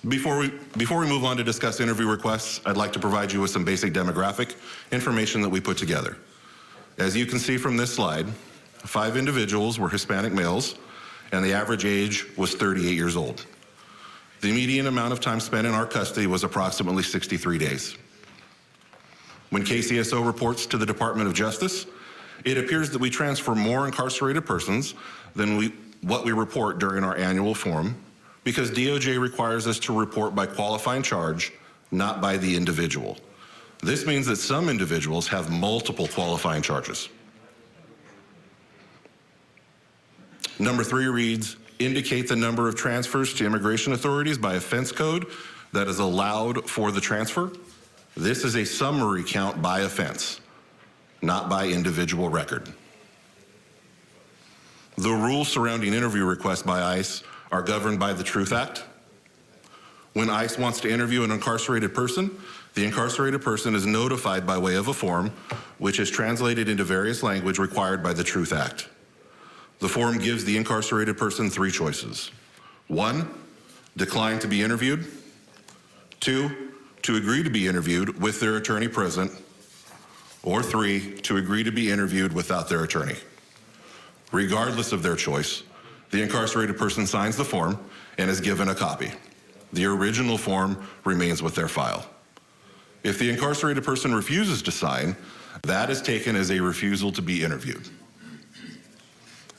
Before we move on to discuss interview requests, I'd like to provide you with some basic demographic information that we put together. As you can see from this slide, 5 individuals were Hispanic males, and the average age was 38 years old. The median amount of time spent in our custody was approximately 63 days. When KCSO reports to the Department of Justice, it appears that we transfer more incarcerated persons than what we report during our annual form, because DOJ requires us to report by qualifying charge, not by the individual. This means that some individuals have multiple qualifying charges. Number 3 reads, indicate the number of transfers to immigration authorities by offense code that is allowed for the transfer. This is a summary count by offense, not by individual record. The rules surrounding interview requests by ICE are governed by the Truth Act. When ICE wants to interview an incarcerated person, the incarcerated person is notified by way of a form, which is translated into various language required by the Truth Act. The form gives the incarcerated person 3 choices. 1, decline to be interviewed. 2, to agree to be interviewed with their attorney present. Or 3, to agree to be interviewed without their attorney. Regardless of their choice, the incarcerated person signs the form and is given a copy. The original form remains with their file. If the incarcerated person refuses to sign, that is taken as a refusal to be interviewed.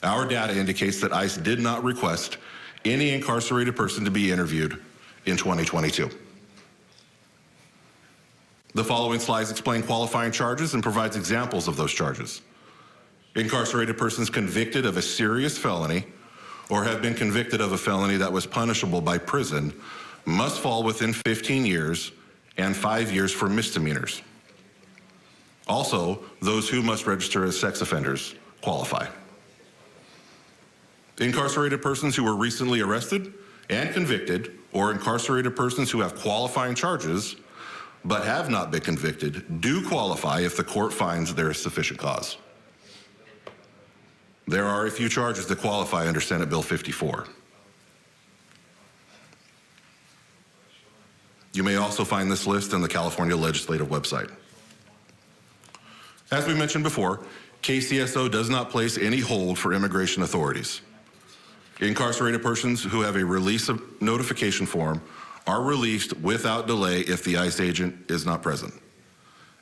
Our data indicates that ICE did not request any incarcerated person to be interviewed in 2022. The following slides explain qualifying charges and provides examples of those charges. Incarcerated persons convicted of a serious felony or have been convicted of a felony that was punishable by prison must fall within 15 years and 5 years for misdemeanors. Also, those who must register as sex offenders qualify. Incarcerated persons who were recently arrested and convicted, or incarcerated persons who have qualifying charges but have not been convicted, do qualify if the court finds there is sufficient cause. There are a few charges that qualify under Senate Bill 54. You may also find this list on the California legislative website. As we mentioned before, KCSO does not place any hold for immigration authorities. Incarcerated persons who have a release of notification form are released without delay if the ICE agent is not present.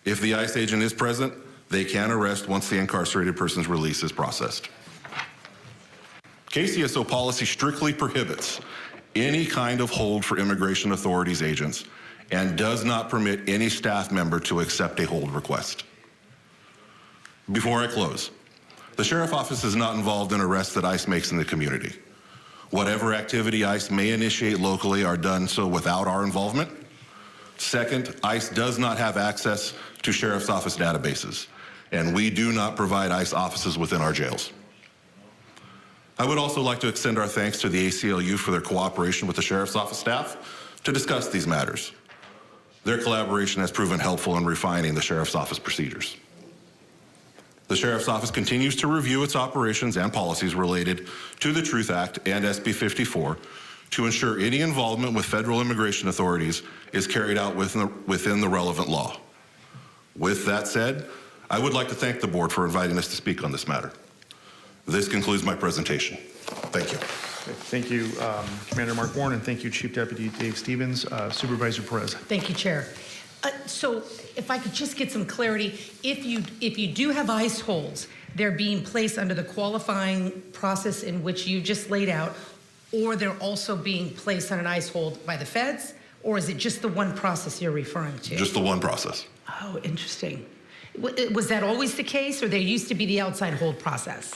If the ICE agent is present, they can arrest once the incarcerated person's release is processed. KCSO policy strictly prohibits any kind of hold for immigration authorities agents and does not permit any staff member to accept a hold request. Before I close, the Sheriff's Office is not involved in arrests that ICE makes in the community. Whatever activity ICE may initiate locally are done so without our involvement. Second, ICE does not have access to Sheriff's Office databases, and we do not provide ICE offices within our jails. I would also like to extend our thanks to the ACLU for their cooperation with the Sheriff's Office staff to discuss these matters. Their collaboration has proven helpful in refining the Sheriff's Office procedures. The Sheriff's Office continues to review its operations and policies related to the Truth Act and SB 54 to ensure any involvement with federal immigration authorities is carried out within the relevant law. With that said, I would like to thank the board for inviting us to speak on this matter. This concludes my presentation. Thank you. Thank you, Commander Mark Warren, and thank you, Chief Deputy Dave Stevens. Supervisor Perez. Thank you, Chair. So if I could just get some clarity, if you do have ICE holds, they're being placed under the qualifying process in which you just laid out, or they're also being placed on an ICE hold by the feds, or is it just the one process you're referring to? Just the one process. Oh, interesting. Was that always the case, or there used to be the outside hold process?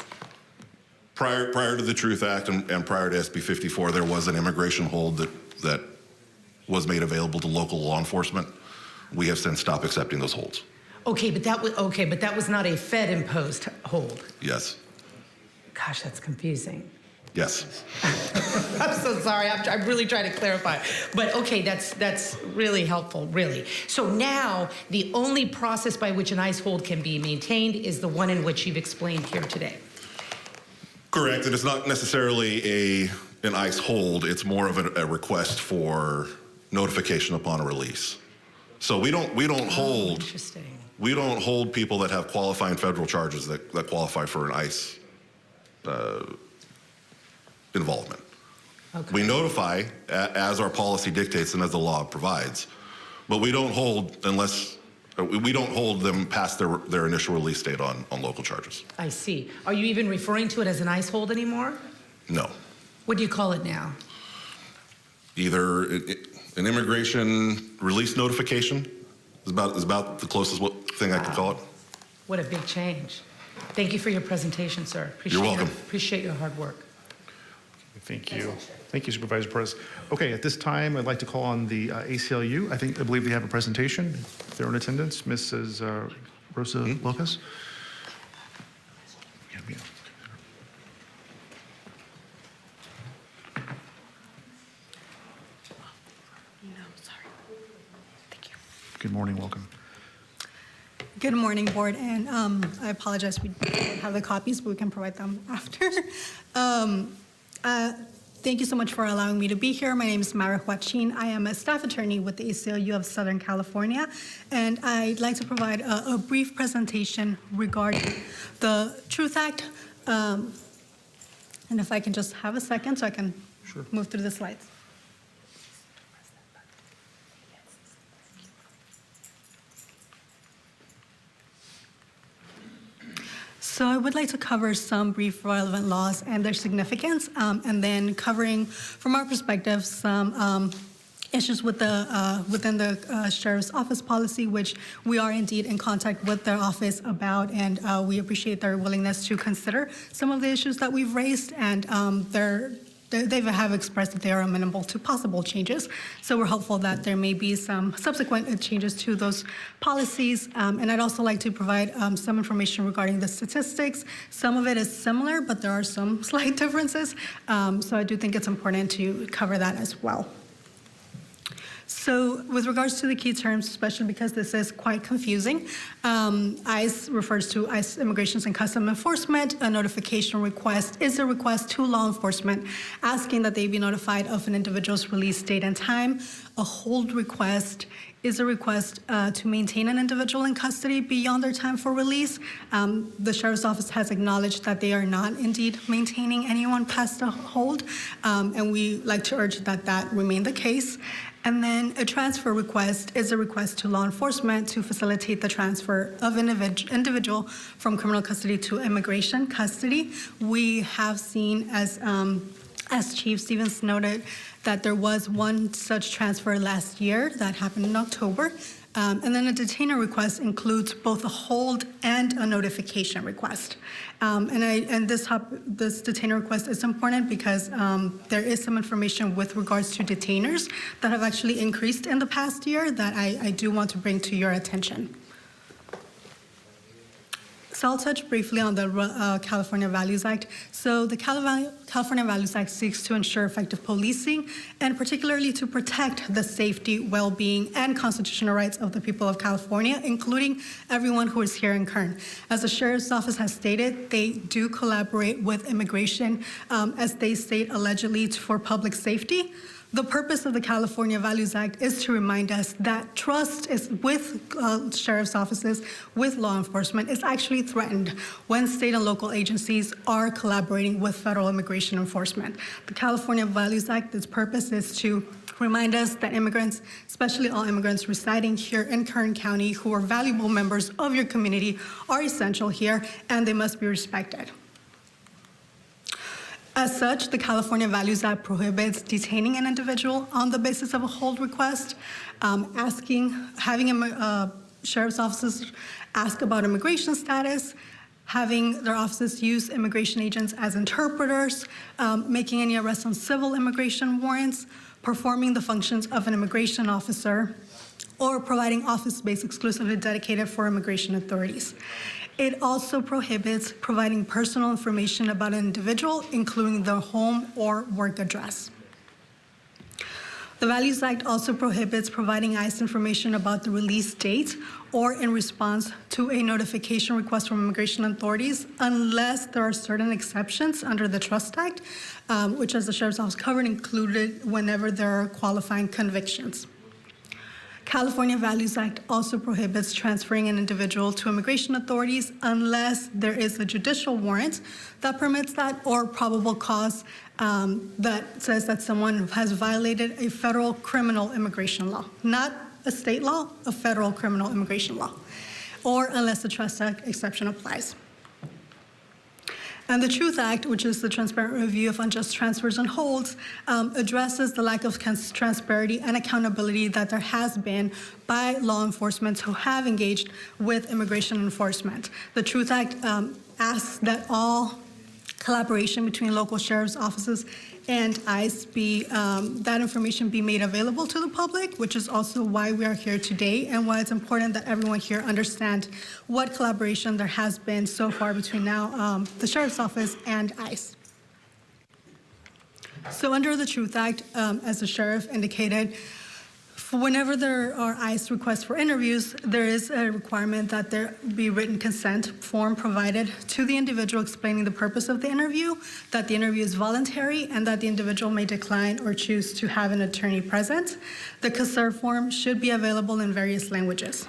Prior to the Truth Act and prior to SB 54, there was an immigration hold that was made available to local law enforcement. We have since stopped accepting those holds. Okay, but that was not a Fed-imposed hold. Yes. Gosh, that's confusing. Yes. I'm so sorry. I'm really trying to clarify. But okay, that's really helpful, really. So now the only process by which an ICE hold can be maintained is the one in which you've explained here today. Correct, and it's not necessarily an ICE hold. It's more of a request for notification upon a release. So we don't hold. Interesting. We don't hold people that have qualifying federal charges that qualify for an ICE involvement. Okay. We notify as our policy dictates and as the law provides, but we don't hold we don't hold them past their initial release date on local charges. I see. Are you even referring to it as an ICE hold anymore? No. What do you call it now? Either an immigration release notification It's about the closest thing I could call it. What a big change. Thank you for your presentation, sir. Appreciate You're welcome. Appreciate your hard work. Thank you. Thank you, Supervisor Perez. Okay, at this time, I'd like to call on the ACLU. I believe they have a presentation. If they're in attendance, Mrs. Rosa Lopez. Good morning, welcome. Good morning, Board, and I apologize we don't have the copies, but we can provide them after. Thank you so much for allowing me to be here. My name is Mara Huachin. I am a staff attorney with the ACLU of Southern California, and I'd like to provide a brief presentation regarding the Truth Act. And if I can just have a second so I can move through the slides. So I would like to cover some brief relevant laws and their significance, and then covering, from our perspective, some issues with within the Sheriff's Office policy, which we are indeed in contact with their office about, and we appreciate their willingness to consider some of the issues that we've raised, and they have expressed that they are amenable to possible changes. So we're hopeful that there may be some subsequent changes to those policies. And I'd also like to provide some information regarding the statistics. Some of it is similar, but there are some slight differences. So I do think it's important to cover that as well. So with regards to the key terms, especially because this is quite confusing, ICE refers to ICE Immigration and Customs Enforcement. A notification request is a request to law enforcement asking that they be notified of an individual's release date and time. A hold request is a request to maintain an individual in custody beyond their time for release. The Sheriff's Office has acknowledged that they are not indeed maintaining anyone past a hold, and we like to urge that that remain the case. And then a transfer request is a request to law enforcement to facilitate the transfer of an individual from criminal custody to immigration custody. We have seen, as Chief Stevens noted, that there was one such transfer last year that happened in October. And then a detainer request includes both a hold and a notification request. And this detainer request is important because there is some information with regards to detainers that have actually increased in the past year that I do want to bring to your attention. So I'll touch briefly on the California Values Act. So the California Values Act seeks to ensure effective policing and particularly to protect the safety, well-being, and constitutional rights of the people of California, including everyone who is here in Kern. As the Sheriff's Office has stated, they do collaborate with immigration, as they state allegedly for public safety. The purpose of the California Values Act is to remind us that trust is with sheriff's offices, with law enforcement, is actually threatened when state and local agencies are collaborating with federal immigration enforcement. The California Values Act, its purpose is to remind us that immigrants, especially all immigrants residing here in Kern County who are valuable members of your community, are essential here and they must be respected. As such, the California Values Act prohibits detaining an individual on the basis of a hold request, having sheriff's officers ask about immigration status, having their offices use immigration agents as interpreters, making any arrests on civil immigration warrants, performing the functions of an immigration officer, or providing office space exclusively dedicated for immigration authorities. It also prohibits providing personal information about an individual, including their home or work address. The Values Act also prohibits providing ICE information about the release date or in response to a notification request from immigration authorities unless there are certain exceptions under the Trust Act, which, as the Sheriff's Office covered, included whenever there are qualifying convictions. California Values Act also prohibits transferring an individual to immigration authorities unless there is a judicial warrant that permits that or probable cause that says that someone has violated a federal criminal immigration law, not a state law, a federal criminal immigration law, or unless the Trust Act exception applies. And the Truth Act, which is the transparent review of unjust transfers and holds, addresses the lack of transparency and accountability that there has been by law enforcement who have engaged with immigration enforcement. The Truth Act asks that all collaboration between local sheriff's offices and ICE that information be made available to the public, which is also why we are here today and why it's important that everyone here understand what collaboration there has been so far between now the sheriff's office and ICE. So under the Truth Act, as the sheriff indicated, whenever there are ICE requests for interviews, there is a requirement that there be written consent form provided to the individual explaining the purpose of the interview, that the interview is voluntary, and that the individual may decline or choose to have an attorney present. The consent form should be available in various languages.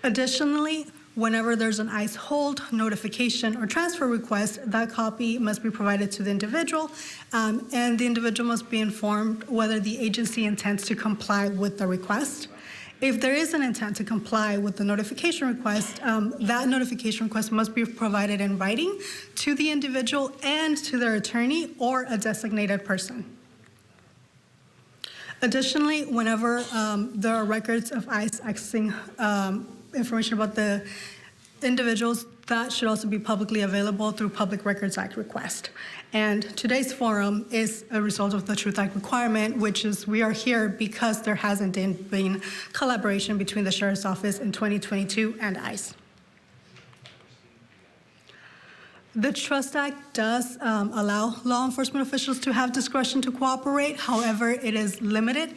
Additionally, whenever there's an ICE hold, notification, or transfer request, that copy must be provided to the individual, and the individual must be informed whether the agency intends to comply with the request. If there is an intent to comply with the notification request, that notification request must be provided in writing to the individual and to their attorney or a designated person. Additionally, whenever there are records of ICE accessing information about the individuals, that should also be publicly available through Public Records Act request. And today's forum is a result of the Truth Act requirement, which is we are here because there hasn't been collaboration between the Sheriff's Office in 2022 and ICE. The Trust Act does allow law enforcement officials to have discretion to cooperate. However, it is limited.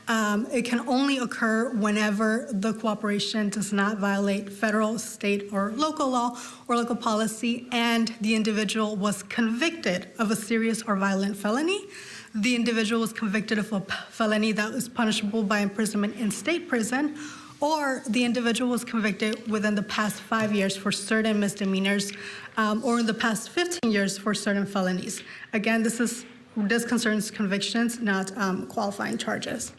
It can only occur whenever the cooperation does not violate federal, state, or local law or local policy, and the individual was convicted of a serious or violent felony. The individual was convicted of a felony that was punishable by imprisonment in state prison, or the individual was convicted within the past 5 years for certain misdemeanors, or in the past 15 years for certain felonies. Again, this concerns convictions, not qualifying charges.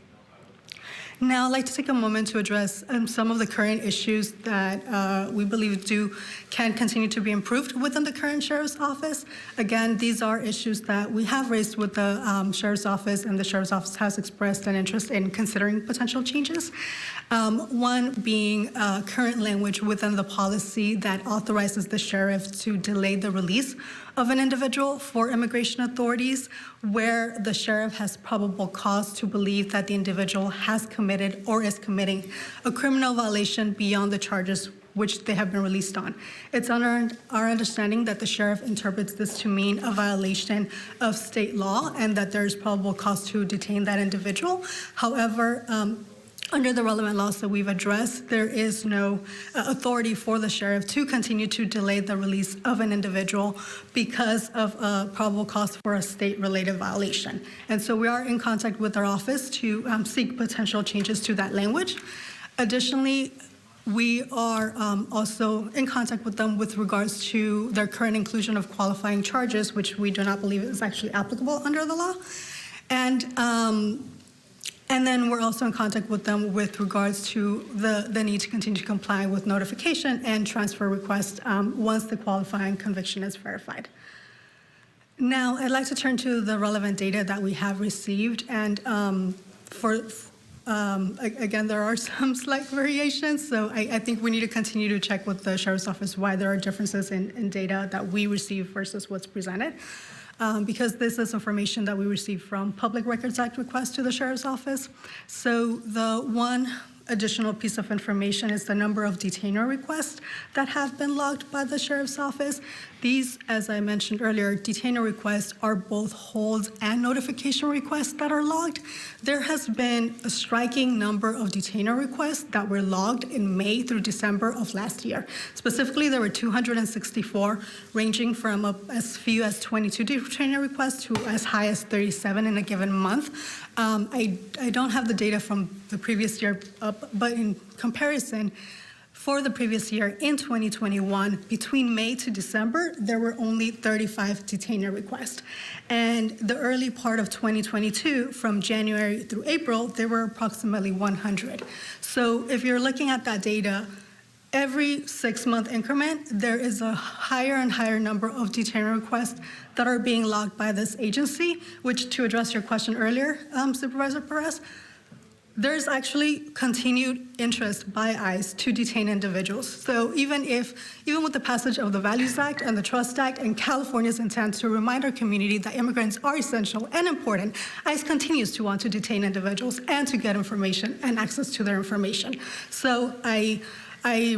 Now, I'd like to take a moment to address some of the current issues that we believe can continue to be improved within the current Sheriff's Office. Again, these are issues that we have raised with the Sheriff's Office, and the Sheriff's Office has expressed an interest in considering potential changes. One being current language within the policy that authorizes the sheriff to delay the release of an individual for immigration authorities where the sheriff has probable cause to believe that the individual has committed or is committing a criminal violation beyond the charges which they have been released on. It's our understanding that the sheriff interprets this to mean a violation of state law and that there's probable cause to detain that individual. However, under the relevant laws that we've addressed, there is no authority for the sheriff to continue to delay the release of an individual because of a probable cause for a state-related violation. And so we are in contact with our office to seek potential changes to that language. Additionally, we are also in contact with them with regards to their current inclusion of qualifying charges, which we do not believe is actually applicable under the law. And then we're also in contact with them with regards to the need to continue to comply with notification and transfer requests once the qualifying conviction is verified. Now, I'd like to turn to the relevant data that we have received. And again, there are some slight variations. So I think we need to continue to check with the Sheriff's Office why there are differences in data that we receive versus what's presented. Because this is information that we received from Public Records Act requests to the Sheriff's Office. So the one additional piece of information is the number of detainer requests that have been logged by the Sheriff's Office. These, as I mentioned earlier, detainer requests are both hold and notification requests that are logged. There has been a striking number of detainer requests that were logged in May through December of last year. Specifically, there were 264, ranging from as few as 22 detainer requests to as high as 37 in a given month. I don't have the data from the previous year up, but in comparison, for the previous year in 2021, between May to December, there were only 35 detainer requests. And the early part of 2022, from January through April, there were approximately 100. So if you're looking at that data, every 6-month increment, there is a higher and higher number of detainment requests that are being logged by this agency, which, to address your question earlier, Supervisor Perez, there's actually continued interest by ICE to detain individuals. So even with the passage of the Values Act and the Trust Act and California's intent to remind our community that immigrants are essential and important, ICE continues to want to detain individuals and to get information and access to their information. So I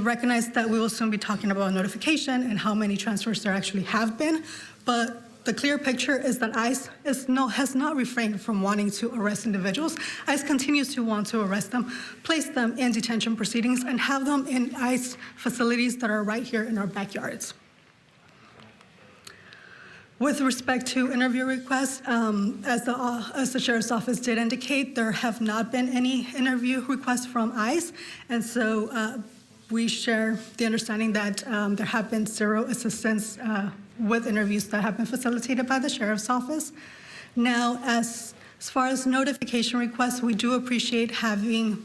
recognize that we will soon be talking about notification and how many transfers there actually have been, but the clear picture is that ICE has not refrained from wanting to arrest individuals. ICE continues to want to arrest them, place them in detention proceedings, and have them in ICE facilities that are right here in our backyards. With respect to interview requests, as the Sheriff's Office did indicate, there have not been any interview requests from ICE, and so we share the understanding that there have been zero assistance with interviews that have been facilitated by the Sheriff's Office. Now, as far as notification requests, we do appreciate having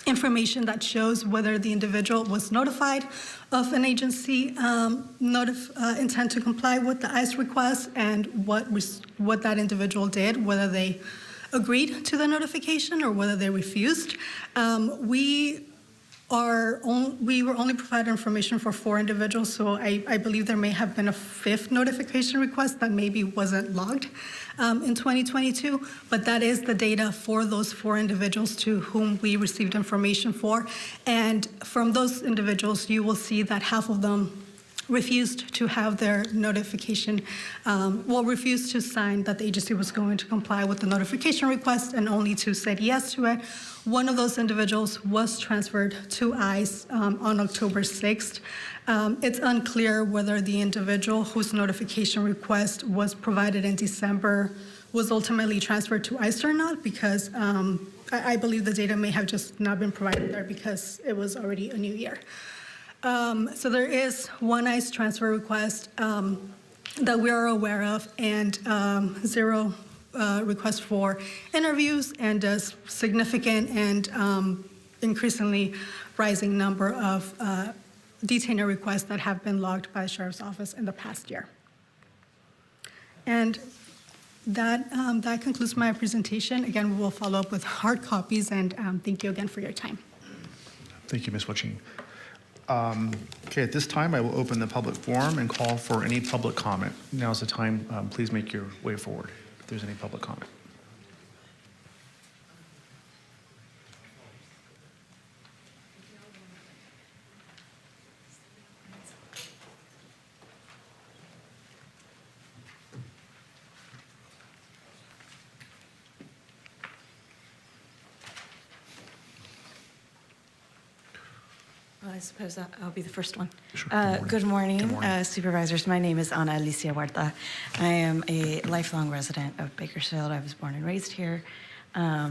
information that shows whether the individual was notified of an agency intent to comply with the ICE request and what that individual did, whether they agreed to the notification or whether they refused. We were only provided information for 4 individuals, so I believe there may have been a 5th notification request that maybe wasn't logged in 2022, but that is the data for those 4 individuals to whom we received information for. And from those individuals, you will see that half of them refused to have their notification, refused to sign that the agency was going to comply with the notification request, and only 2 said yes to it. One of those individuals was transferred to ICE on October 6th. It's unclear whether the individual whose notification request was provided in December was ultimately transferred to ICE or not, because I believe the data may have just not been provided there because it was already a new year. So there is 1 ICE transfer request that we are aware of, and 0 requests for interviews, and a significant and increasingly rising number of detainer requests that have been logged by the Sheriff's Office in the past year. And that concludes my presentation. Again, we will follow up with hard copies, and thank you again for your time. Thank you, Ms. Waching. Okay, at this time, I will open the public forum and call for any public comment. Now's the time. Please make your way forward if there's any public comment. I suppose I'll be the first one. Sure. Good morning, Good morning. Supervisors. My name is Ana Alicia Huerta. I am a lifelong resident of Bakersfield. I was born and raised here. I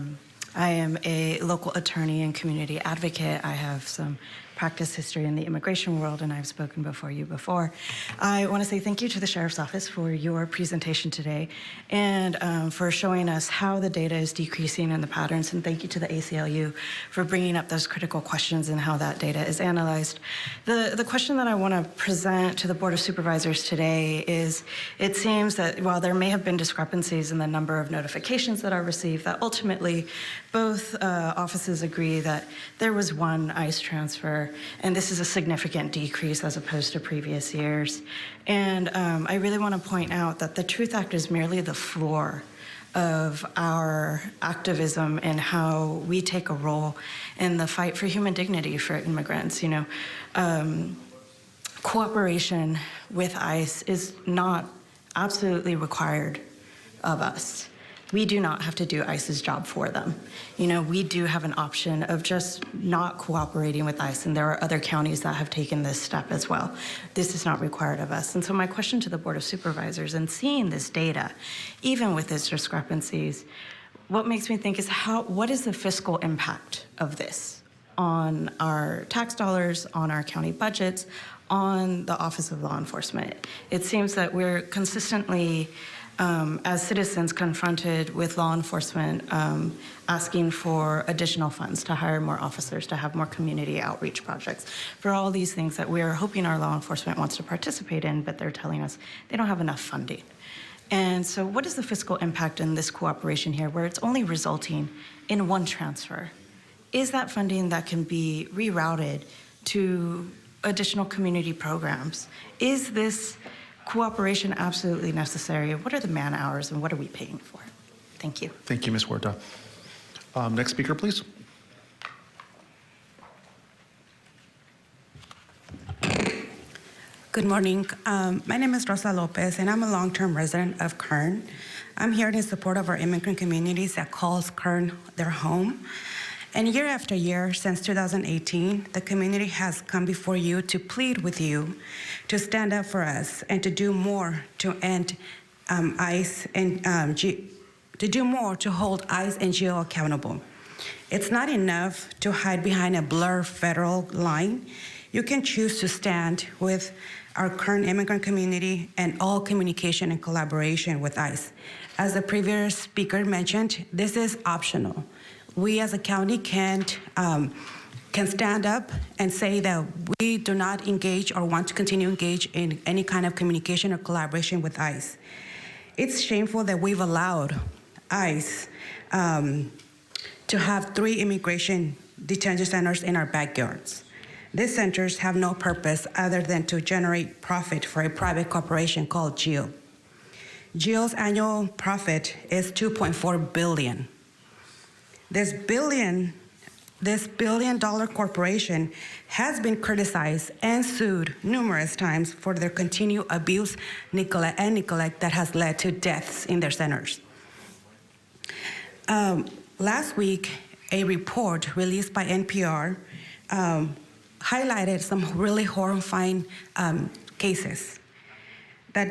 am a local attorney and community advocate. I have some practice history in the immigration world, and I've spoken before you before. I want to say thank you to the Sheriff's Office for your presentation today and for showing us how the data is decreasing and the patterns, and thank you to the ACLU for bringing up those critical questions and how that data is analyzed. The question that I want to present to the Board of Supervisors today is, it seems that while there may have been discrepancies in the number of notifications that are received, that ultimately both offices agree that there was 1 ICE transfer, and this is a significant decrease as opposed to previous years. And I really want to point out that the Truth Act is merely the floor of our activism and how we take a role in the fight for human dignity for immigrants. You know, cooperation with ICE is not absolutely required of us. We do not have to do ICE's job for them. You know, we do have an option of just not cooperating with ICE, and there are other counties that have taken this step as well. This is not required of us. And so my question to the Board of Supervisors, and seeing this data, even with its discrepancies, what makes me think is what is the fiscal impact of this on our tax dollars, on our county budgets, on the Office of Law Enforcement? It seems that we're consistently as citizens confronted with law enforcement asking for additional funds to hire more officers, to have more community outreach projects, for all these things that we're hoping our law enforcement wants to participate in, but they're telling us they don't have enough funding. And so what is the fiscal impact in this cooperation here where it's only resulting in one transfer? Is that funding that can be rerouted to additional community programs? Is this cooperation absolutely necessary? What are the man hours and what are we paying for? Thank you. Thank you, Ms. Huerta. Next speaker, please. Good morning. My name is Rosa Lopez, and I'm a long-term resident of Kern. I'm here in support of our immigrant communities that calls Kern their home. And year after year, since 2018, the community has come before you to plead with you to stand up for us and to do more to end ICE and to do more to hold ICE and GEO accountable. It's not enough to hide behind a blur federal line. You can choose to stand with our Kern immigrant community and all communication and collaboration with ICE. As the previous speaker mentioned, this is optional. We as a county can stand up and say that we do not engage or want to continue to engage in any kind of communication or collaboration with ICE. It's shameful that we've allowed ICE to have 3 immigration detention centers in our backyards. These centers have no purpose other than to generate profit for a private corporation called GEO. GEO's annual profit is $2.4 billion. This billion-dollar corporation has been criticized and sued numerous times for their continued abuse, neglect that has led to deaths in their centers. Last week, a report released by NPR highlighted some really horrifying cases that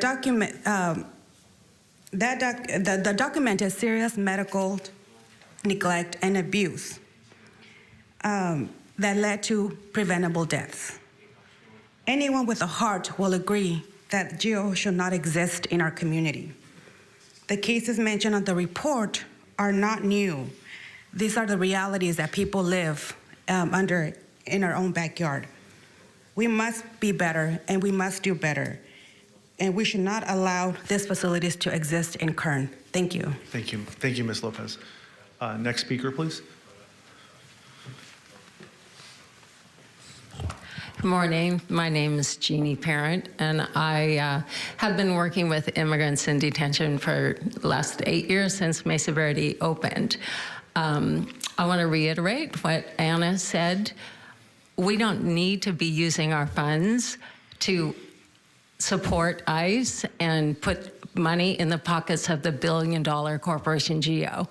documented serious medical neglect and abuse that led to preventable deaths. Anyone with a heart will agree that GEO should not exist in our community. The cases mentioned on the report are not new. These are the realities that people live under in our own backyard. We must be better and we must do better. And we should not allow these facilities to exist in Kern. Thank you. Thank you. Thank you, Ms. Lopez. Next speaker, please. Good morning. My name is Jeannie Parent, and I have been working with immigrants in detention for the last 8 years since Mesa Verde opened. I want to reiterate what Anna said. We don't need to be using our funds to support ICE and put money in the pockets of the billion-dollar corporation GEO.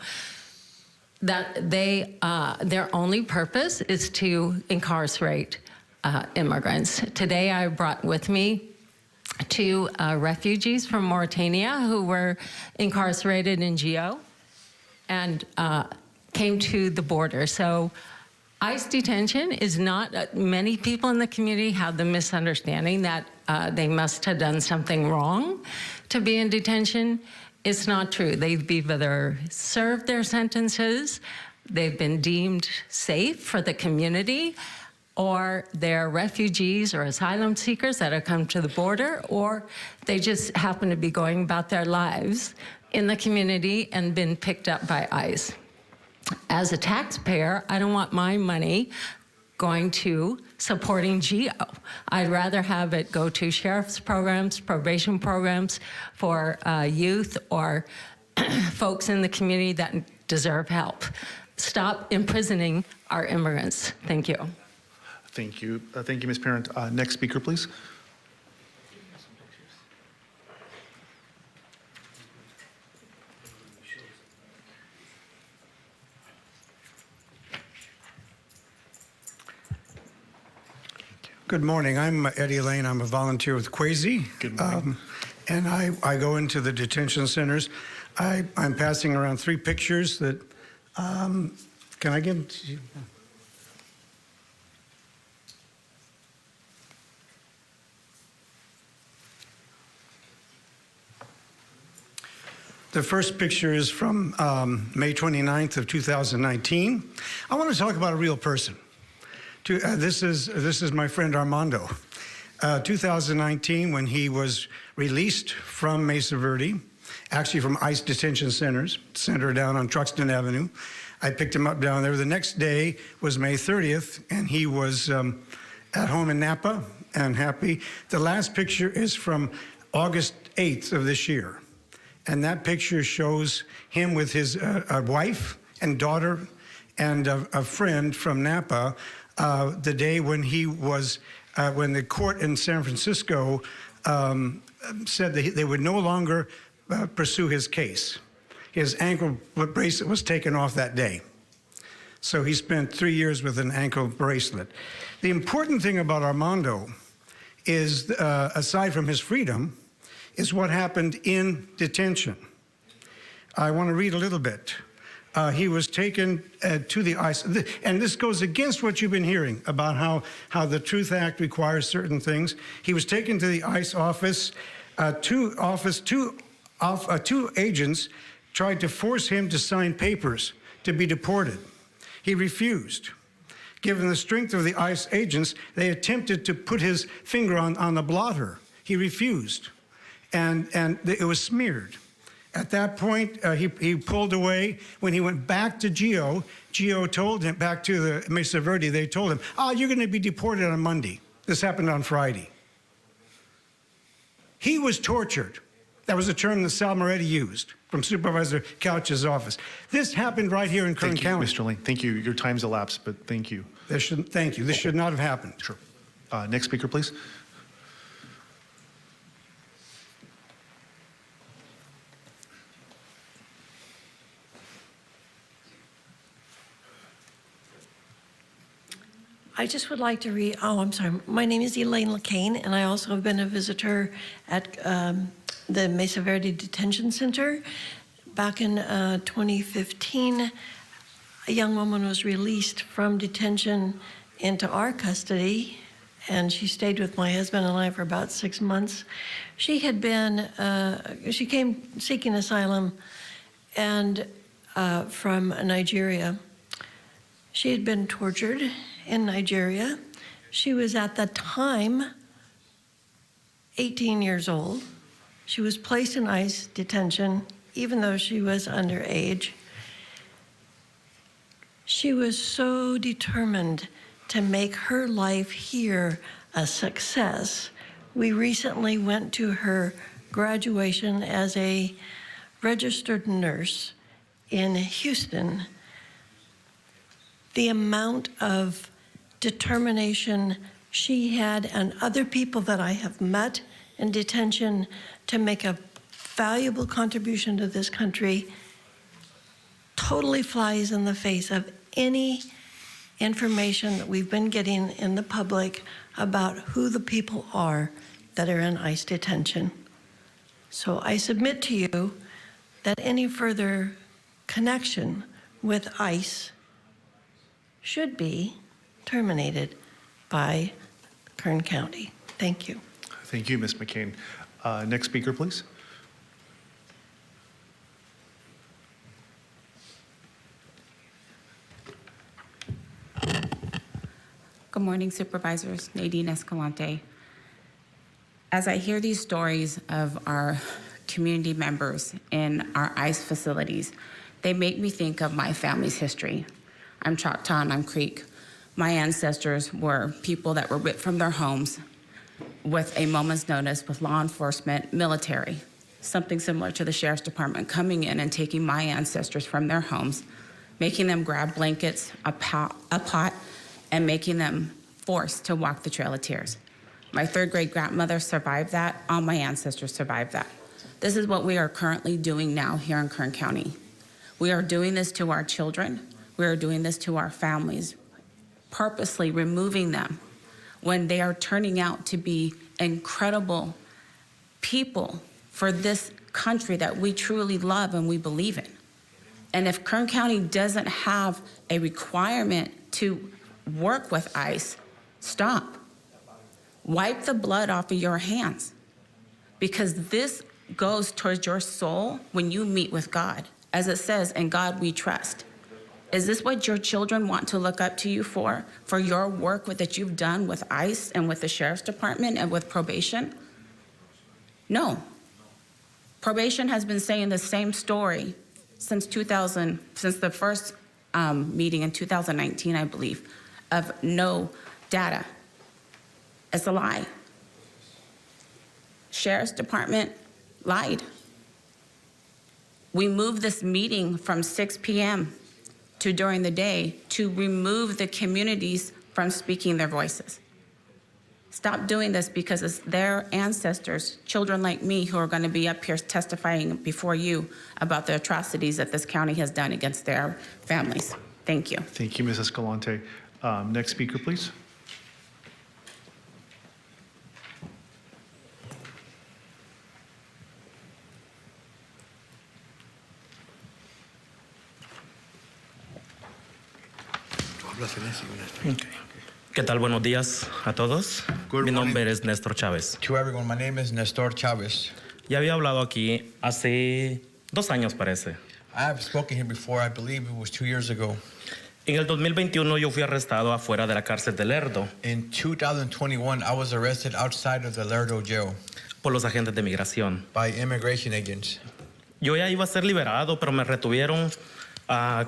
That their only purpose is to incarcerate immigrants. Today I brought with me 2 refugees from Mauritania who were incarcerated in GEO and came to the border. So ICE detention is not, many people in the community have the misunderstanding that they must have done something wrong to be in detention. It's not true. They've either served their sentences, they've been deemed safe for the community, or they're refugees or asylum seekers that have come to the border, or they just happen to be going about their lives in the community and been picked up by ICE. As a taxpayer, I don't want my money going to supporting GEO. I'd rather have it go to sheriff's programs, probation programs for youth or folks in the community that deserve help. Stop imprisoning our immigrants. Thank you. Thank you. Thank you, Ms. Parent. Next speaker, please. Good morning. I'm Eddie Lane. I'm a volunteer with Quasi. Good morning. And I go into the detention centers. I'm passing around 3 pictures that, can I give them to you? The first picture is from May 29th of 2019. I want to talk about a real person. This is my friend Armando. 2019, when he was released from Mesa Verde, actually from ICE detention center down on Truxton Avenue. I picked him up down there. The next day was May 30th, and he was at home in Napa and happy. The last picture is from August 8th of this year. And that picture shows him with his wife and daughter and a friend from Napa the day when he was, when the court in San Francisco said that they would no longer pursue his case. His ankle bracelet was taken off that day. So he spent 3 years with an ankle bracelet. The important thing about Armando is, aside from his freedom, is what happened in detention. I want to read a little bit. He was taken to the ICE, and this goes against what you've been hearing about how the Truth Act requires certain things. He was taken to the ICE office. Two agents tried to force him to sign papers to be deported. He refused. Given the strength of the ICE agents, they attempted to put his finger on the blotter. He refused. And it was smeared. At that point, he pulled away. When he went back to Geo told him, back to the Mesa Verde, they told him, you're going to be deported on Monday. This happened on Friday. He was tortured. That was a term that Sal Moretti used from Supervisor Couch's office. This happened right here in Kern County. Mr. Lane. Thank you. Your time's elapsed, but thank you. Thank you. This should not have happened. Sure. Next speaker, please. I just would like to read, I'm sorry. My name is Elaine LeCain, and I also have been a visitor at the Mesa Verde Detention Center. Back in 2015, a young woman was released from detention into our custody, and she stayed with my husband and I for about 6 months. She had been, she came seeking asylum and from Nigeria. She had been tortured in Nigeria. She was at the time 18 years old. She was placed in ICE detention, even though she was underage. She was so determined to make her life here a success. We recently went to her graduation as a registered nurse in Houston. The amount of determination she had and other people that I have met in detention to make a valuable contribution to this country totally flies in the face of any information that we've been getting in the public about who the people are that are in ICE detention. So I submit to you that any further connection with ICE should be terminated by Kern County. Thank you. Thank you, Ms. McCain. Next speaker, please. Good morning, Supervisors. Nadine Escalante. As I hear these stories of our community members in our ICE facilities, they make me think of my family's history. I'm Choctaw and I'm Creek. My ancestors were people that were ripped from their homes with a moment's notice with law enforcement, military, something similar to the Sheriff's Department coming in and taking my ancestors from their homes, making them grab blankets, a pot, and making them forced to walk the Trail of Tears. My third grade grandmother survived that. All my ancestors survived that. This is what we are currently doing now here in Kern County. We are doing this to our children. We are doing this to our families, purposely removing them when they are turning out to be incredible people for this country that we truly love and we believe in. And if Kern County doesn't have a requirement to work with ICE, stop. Wipe the blood off of your hands, because this goes towards your soul when you meet with God. As it says, in God we trust. Is this what your children want to look up to you for your work that you've done with ICE and with the Sheriff's Department and with probation? No. Probation has been saying the same story since the first meeting in 2019, I believe, of no data. It's a lie. Sheriff's Department lied. We moved this meeting from 6 p.m. to during the day to remove the communities from speaking their voices. Stop doing this because it's their ancestors, children like me, who are going to be up here testifying before you about the atrocities that this county has done against their families. Thank you. Thank you, Ms. Escalante. Next speaker, please. ¿Qué tal? Buenos días a todos. Mi nombre es Néstor Chávez. To everyone, my name is Nestor Chavez. Ya había hablado aquí hace 2 años, parece. I have spoken here before, I believe it was 2 years ago. En el 2021 yo fui arrestado afuera de la cárcel de Lerdo In 2021, I was arrested outside of the Lerdo jail por los agentes de migración. by immigration agents. Yo ya iba a ser liberado, pero me retuvieron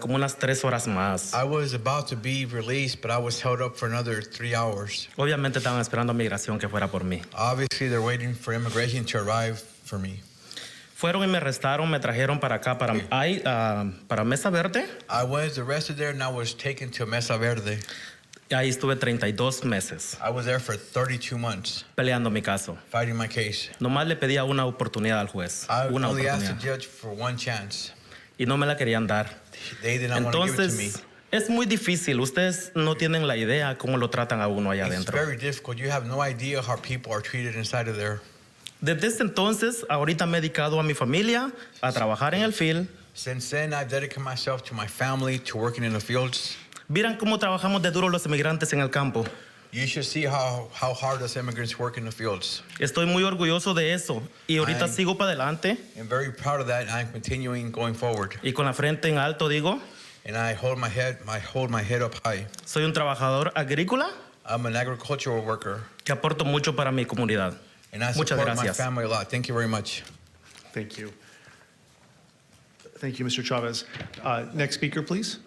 como unas 3 horas más. I was about to be released, but I was held up for another 3 hours. Obviamente estaban esperando a migración que fuera por mí. Obviously, they're waiting for immigration to arrive for me. Fueron y me arrestaron, me trajeron para acá, para Mesa Verde. I was arrested there and I was taken to Mesa Verde. Ahí estuve 32 meses. I was there for 32 months. Peleando mi caso. Fighting my case. Nomás le pedía una oportunidad al juez. I Una only asked the oportunidad. judge for one chance. Y no me la querían dar. They did not want to give it to me. Entonces, es muy difícil. Ustedes no tienen la idea cómo lo tratan a uno allá It's adentro. very difficult. You have no idea how people are treated inside of there. Desde ese entonces, ahorita me he dedicado a mi familia, a trabajar en el field. Since then, I've dedicated myself to my family, to working in the fields. Miran cómo trabajamos de duro los inmigrantes en el campo. You should see how hard us immigrants work in the fields. Estoy muy orgulloso de eso. Y ahorita sigo para adelante. I'm very proud of that, and I'm continuing going forward. Y con la frente en alto digo, And I hold my head up high. soy un trabajador agrícola I'm an agricultural worker, que aporto mucho para mi comunidad. and I Muchas support my gracias. family a lot. Thank you very much. Thank you. Thank you, Mr. Chavez. Next speaker, please.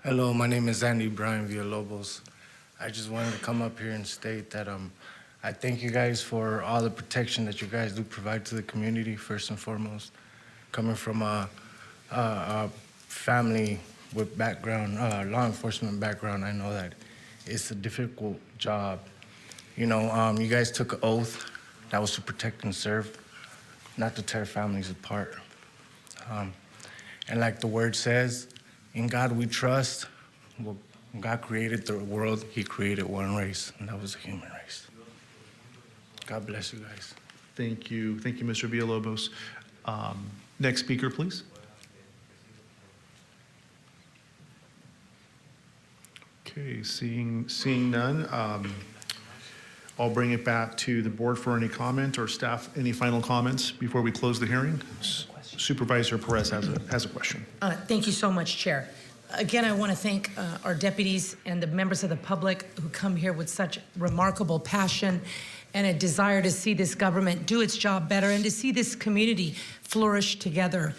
Hello, my name is Andy Brian Villalobos. I just wanted to come up here and state that I thank you guys for all the protection that you guys do provide to the community, first and foremost. Coming from a family with background, law enforcement background, I know that it's a difficult job. You know, you guys took an oath that was to protect and serve, not to tear families apart. And like the word says, in God we trust. Well, God created the world, He created one race, and that was the human race. God bless you guys. Thank you. Thank you, Mr. Villalobos. Next speaker, please. Okay, seeing none, I'll bring it back to the board for any comment, or staff, any final comments before we close the hearing. Supervisor Perez has a question. Thank you so much, Chair. Again, I want to thank our deputies and the members of the public who come here with such remarkable passion and a desire to see this government do its job better and to see this community flourish together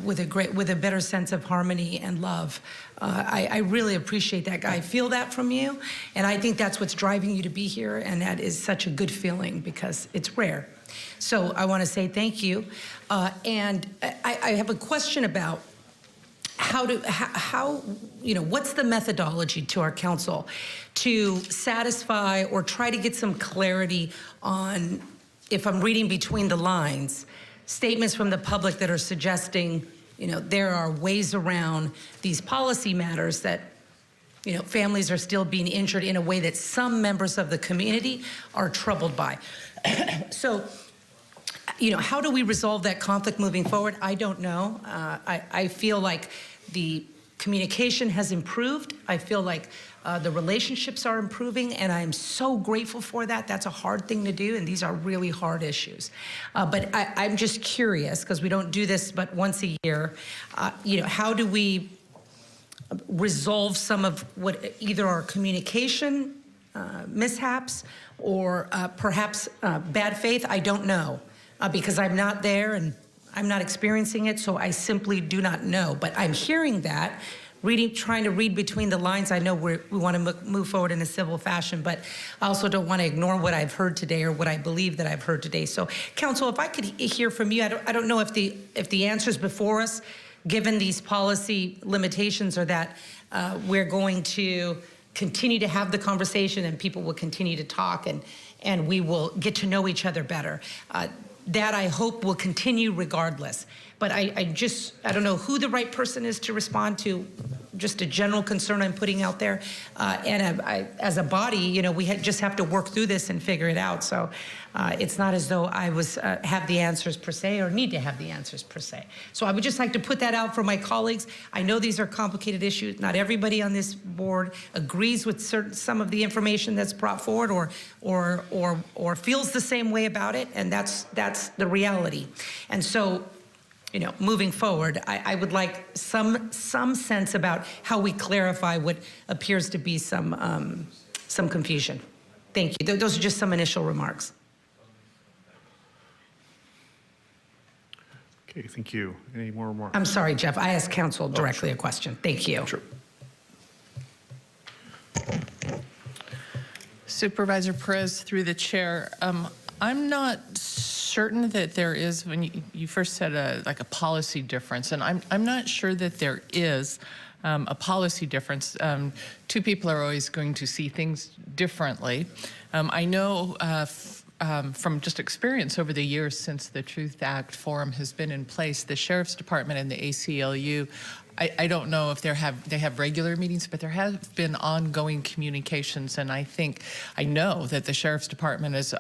with a better sense of harmony and love. I really appreciate that. I feel that from you, and I think that's what's driving you to be here, and that is such a good feeling because it's rare. So I want to say thank you. And I have a question about what's the methodology to our council to satisfy or try to get some clarity on, if I'm reading between the lines, statements from the public that are suggesting, there are ways around these policy matters that, families are still being injured in a way that some members of the community are troubled by. So, how do we resolve that conflict moving forward? I don't know. I feel like the communication has improved. I feel like The relationships are improving, and I am so grateful for that. That's a hard thing to do, and these are really hard issues. But I'm just curious, because we don't do this but once a year, how do we resolve some of what either our communication mishaps or perhaps bad faith? I don't know, because I'm not there and I'm not experiencing it, so I simply do not know. But I'm hearing that, trying to read between the lines. I know we want to move forward in a civil fashion, but I also don't want to ignore what I've heard today or what I believe that I've heard today. So, Council, if I could hear from you, I don't know if the answers before us, given these policy limitations, are that we're going to continue to have the conversation and people will continue to talk and we will get to know each other better. That I hope will continue regardless. But I don't know who the right person is to respond to, just a general concern I'm putting out there. And as a body, we just have to work through this and figure it out. So it's not as though I have the answers per se or need to have the answers per se. So I would just like to put that out for my colleagues. I know these are complicated issues. Not everybody on this board agrees with some of the information that's brought forward or feels the same way about it, and that's the reality. And so, moving forward, I would like some sense about how we clarify what appears to be some confusion. Thank you. Those are just some initial remarks. Okay, thank you. Any more remarks? I'm sorry, Jeff. I asked Council directly a question. Thank you. Sure. Supervisor Perez, through the chair, I'm not certain that there is, when you first said a policy difference, and I'm not sure that there is a policy difference. Two people are always going to see things differently. I know from just experience over the years since the Truth Act Forum has been in place, the Sheriff's Department and the ACLU, I don't know if they have regular meetings, but there have been ongoing communications, and I know that the Sheriff's Department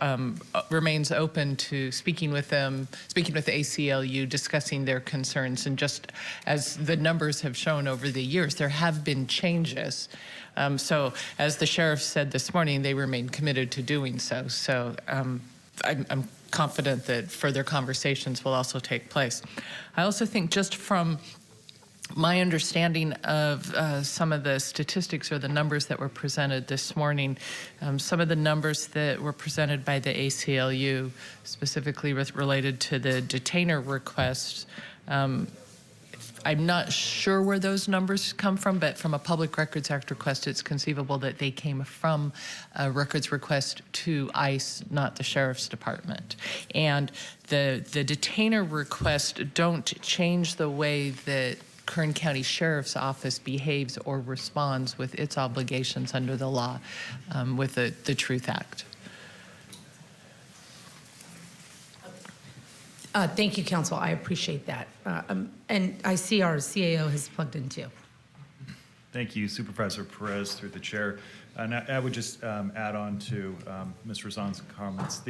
remains open to speaking with them, speaking with the ACLU, discussing their concerns, and just as the numbers have shown over the years, there have been changes. So as the Sheriff said this morning, they remain committed to doing so. So I'm confident that further conversations will also take place. I also think just from my understanding of some of the statistics or the numbers that were presented this morning, some of the numbers that were presented by the ACLU, specifically related to the detainer requests, I'm not sure where those numbers come from, but from a Public Records Act request, it's conceivable that they came from a records request to ICE, not the Sheriff's Department. And the detainer requests don't change the way that Kern County Sheriff's Office behaves or responds with its obligations under the law with the Truth Act. Thank you, Council. I appreciate that. And I see our CAO has plugged in too. Thank you, Supervisor Perez, through the chair. And I would just add on to Ms. Razan's comments.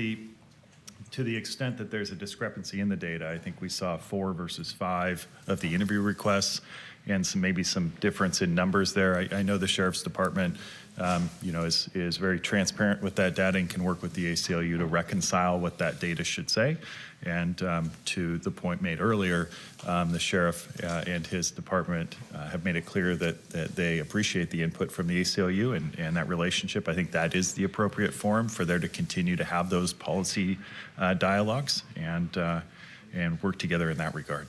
To the extent that there's a discrepancy in the data, I think we saw 4 versus 5 of the interview requests, and maybe some difference in numbers there. I know the Sheriff's Department, is very transparent with that data and can work with the ACLU to reconcile what that data should say. And to the point made earlier, the Sheriff and his department have made it clear that they appreciate the input from the ACLU and that relationship. I think that is the appropriate forum for there to continue to have those policy dialogues and work together in that regard.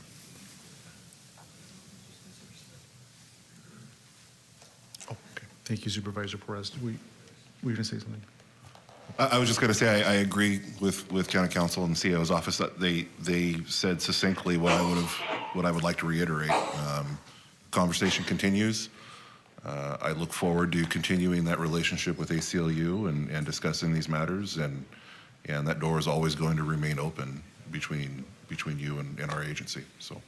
Thank you, Supervisor Perez. Were you going to say something? I was just going to say I agree with County Council and the CO's office that they said succinctly what I would like to reiterate. Conversation continues. I look forward to continuing that relationship with ACLU and discussing these matters, and that door is always going to remain open between you and our agency. So,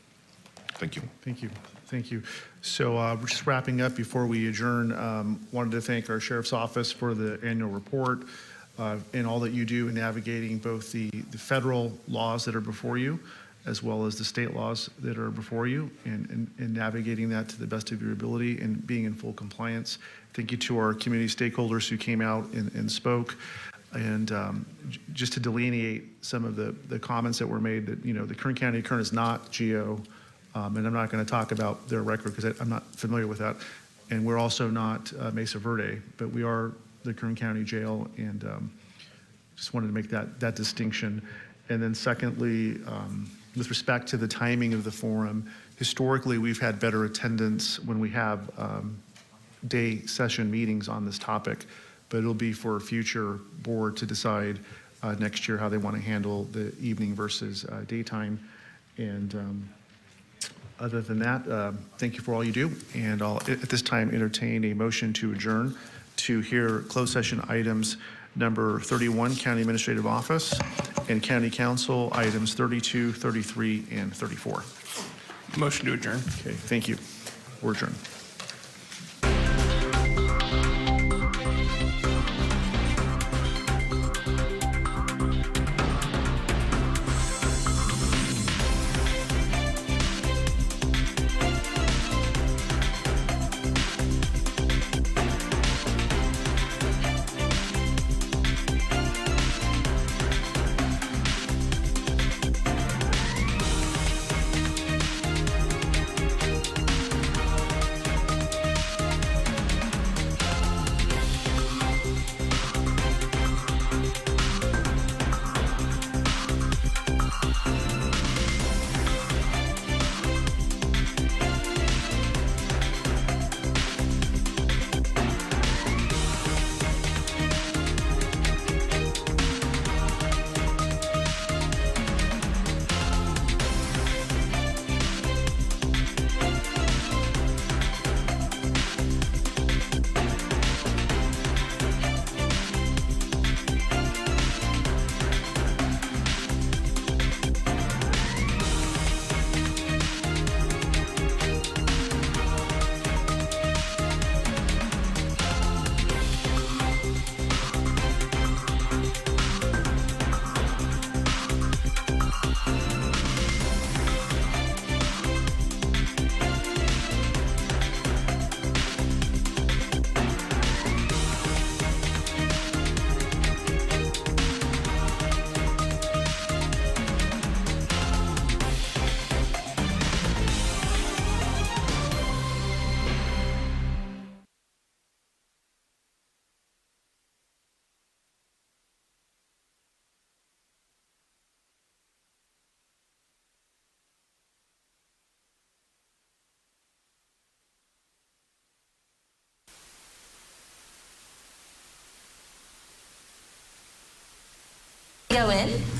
thank you. Thank you. Thank you. So we're just wrapping up before we adjourn. Wanted to thank our Sheriff's Office for the annual report and all that you do in navigating both the federal laws that are before you, as well as the state laws that are before you, and navigating that to the best of your ability and being in full compliance. Thank you to our community stakeholders who came out and spoke. And just to delineate some of the comments that were made, that, you know, the Kern County, Kern is not GO, and I'm not going to talk about their record because I'm not familiar with that. And we're also not Mesa Verde, but we are the Kern County Jail, and just wanted to make that distinction. And then secondly, with respect to the timing of the forum, historically we've had better attendance when we have day session meetings on this topic, but it'll be for a future board to decide next year how they want to handle the evening versus daytime. And other than that, thank you for all you do. And I'll at this time entertain a motion to adjourn to hear closed session items number 31, County Administrative Office, and County Council items 32, 33, and 34. Motion to adjourn. Okay, thank you. We're adjourned. Go in.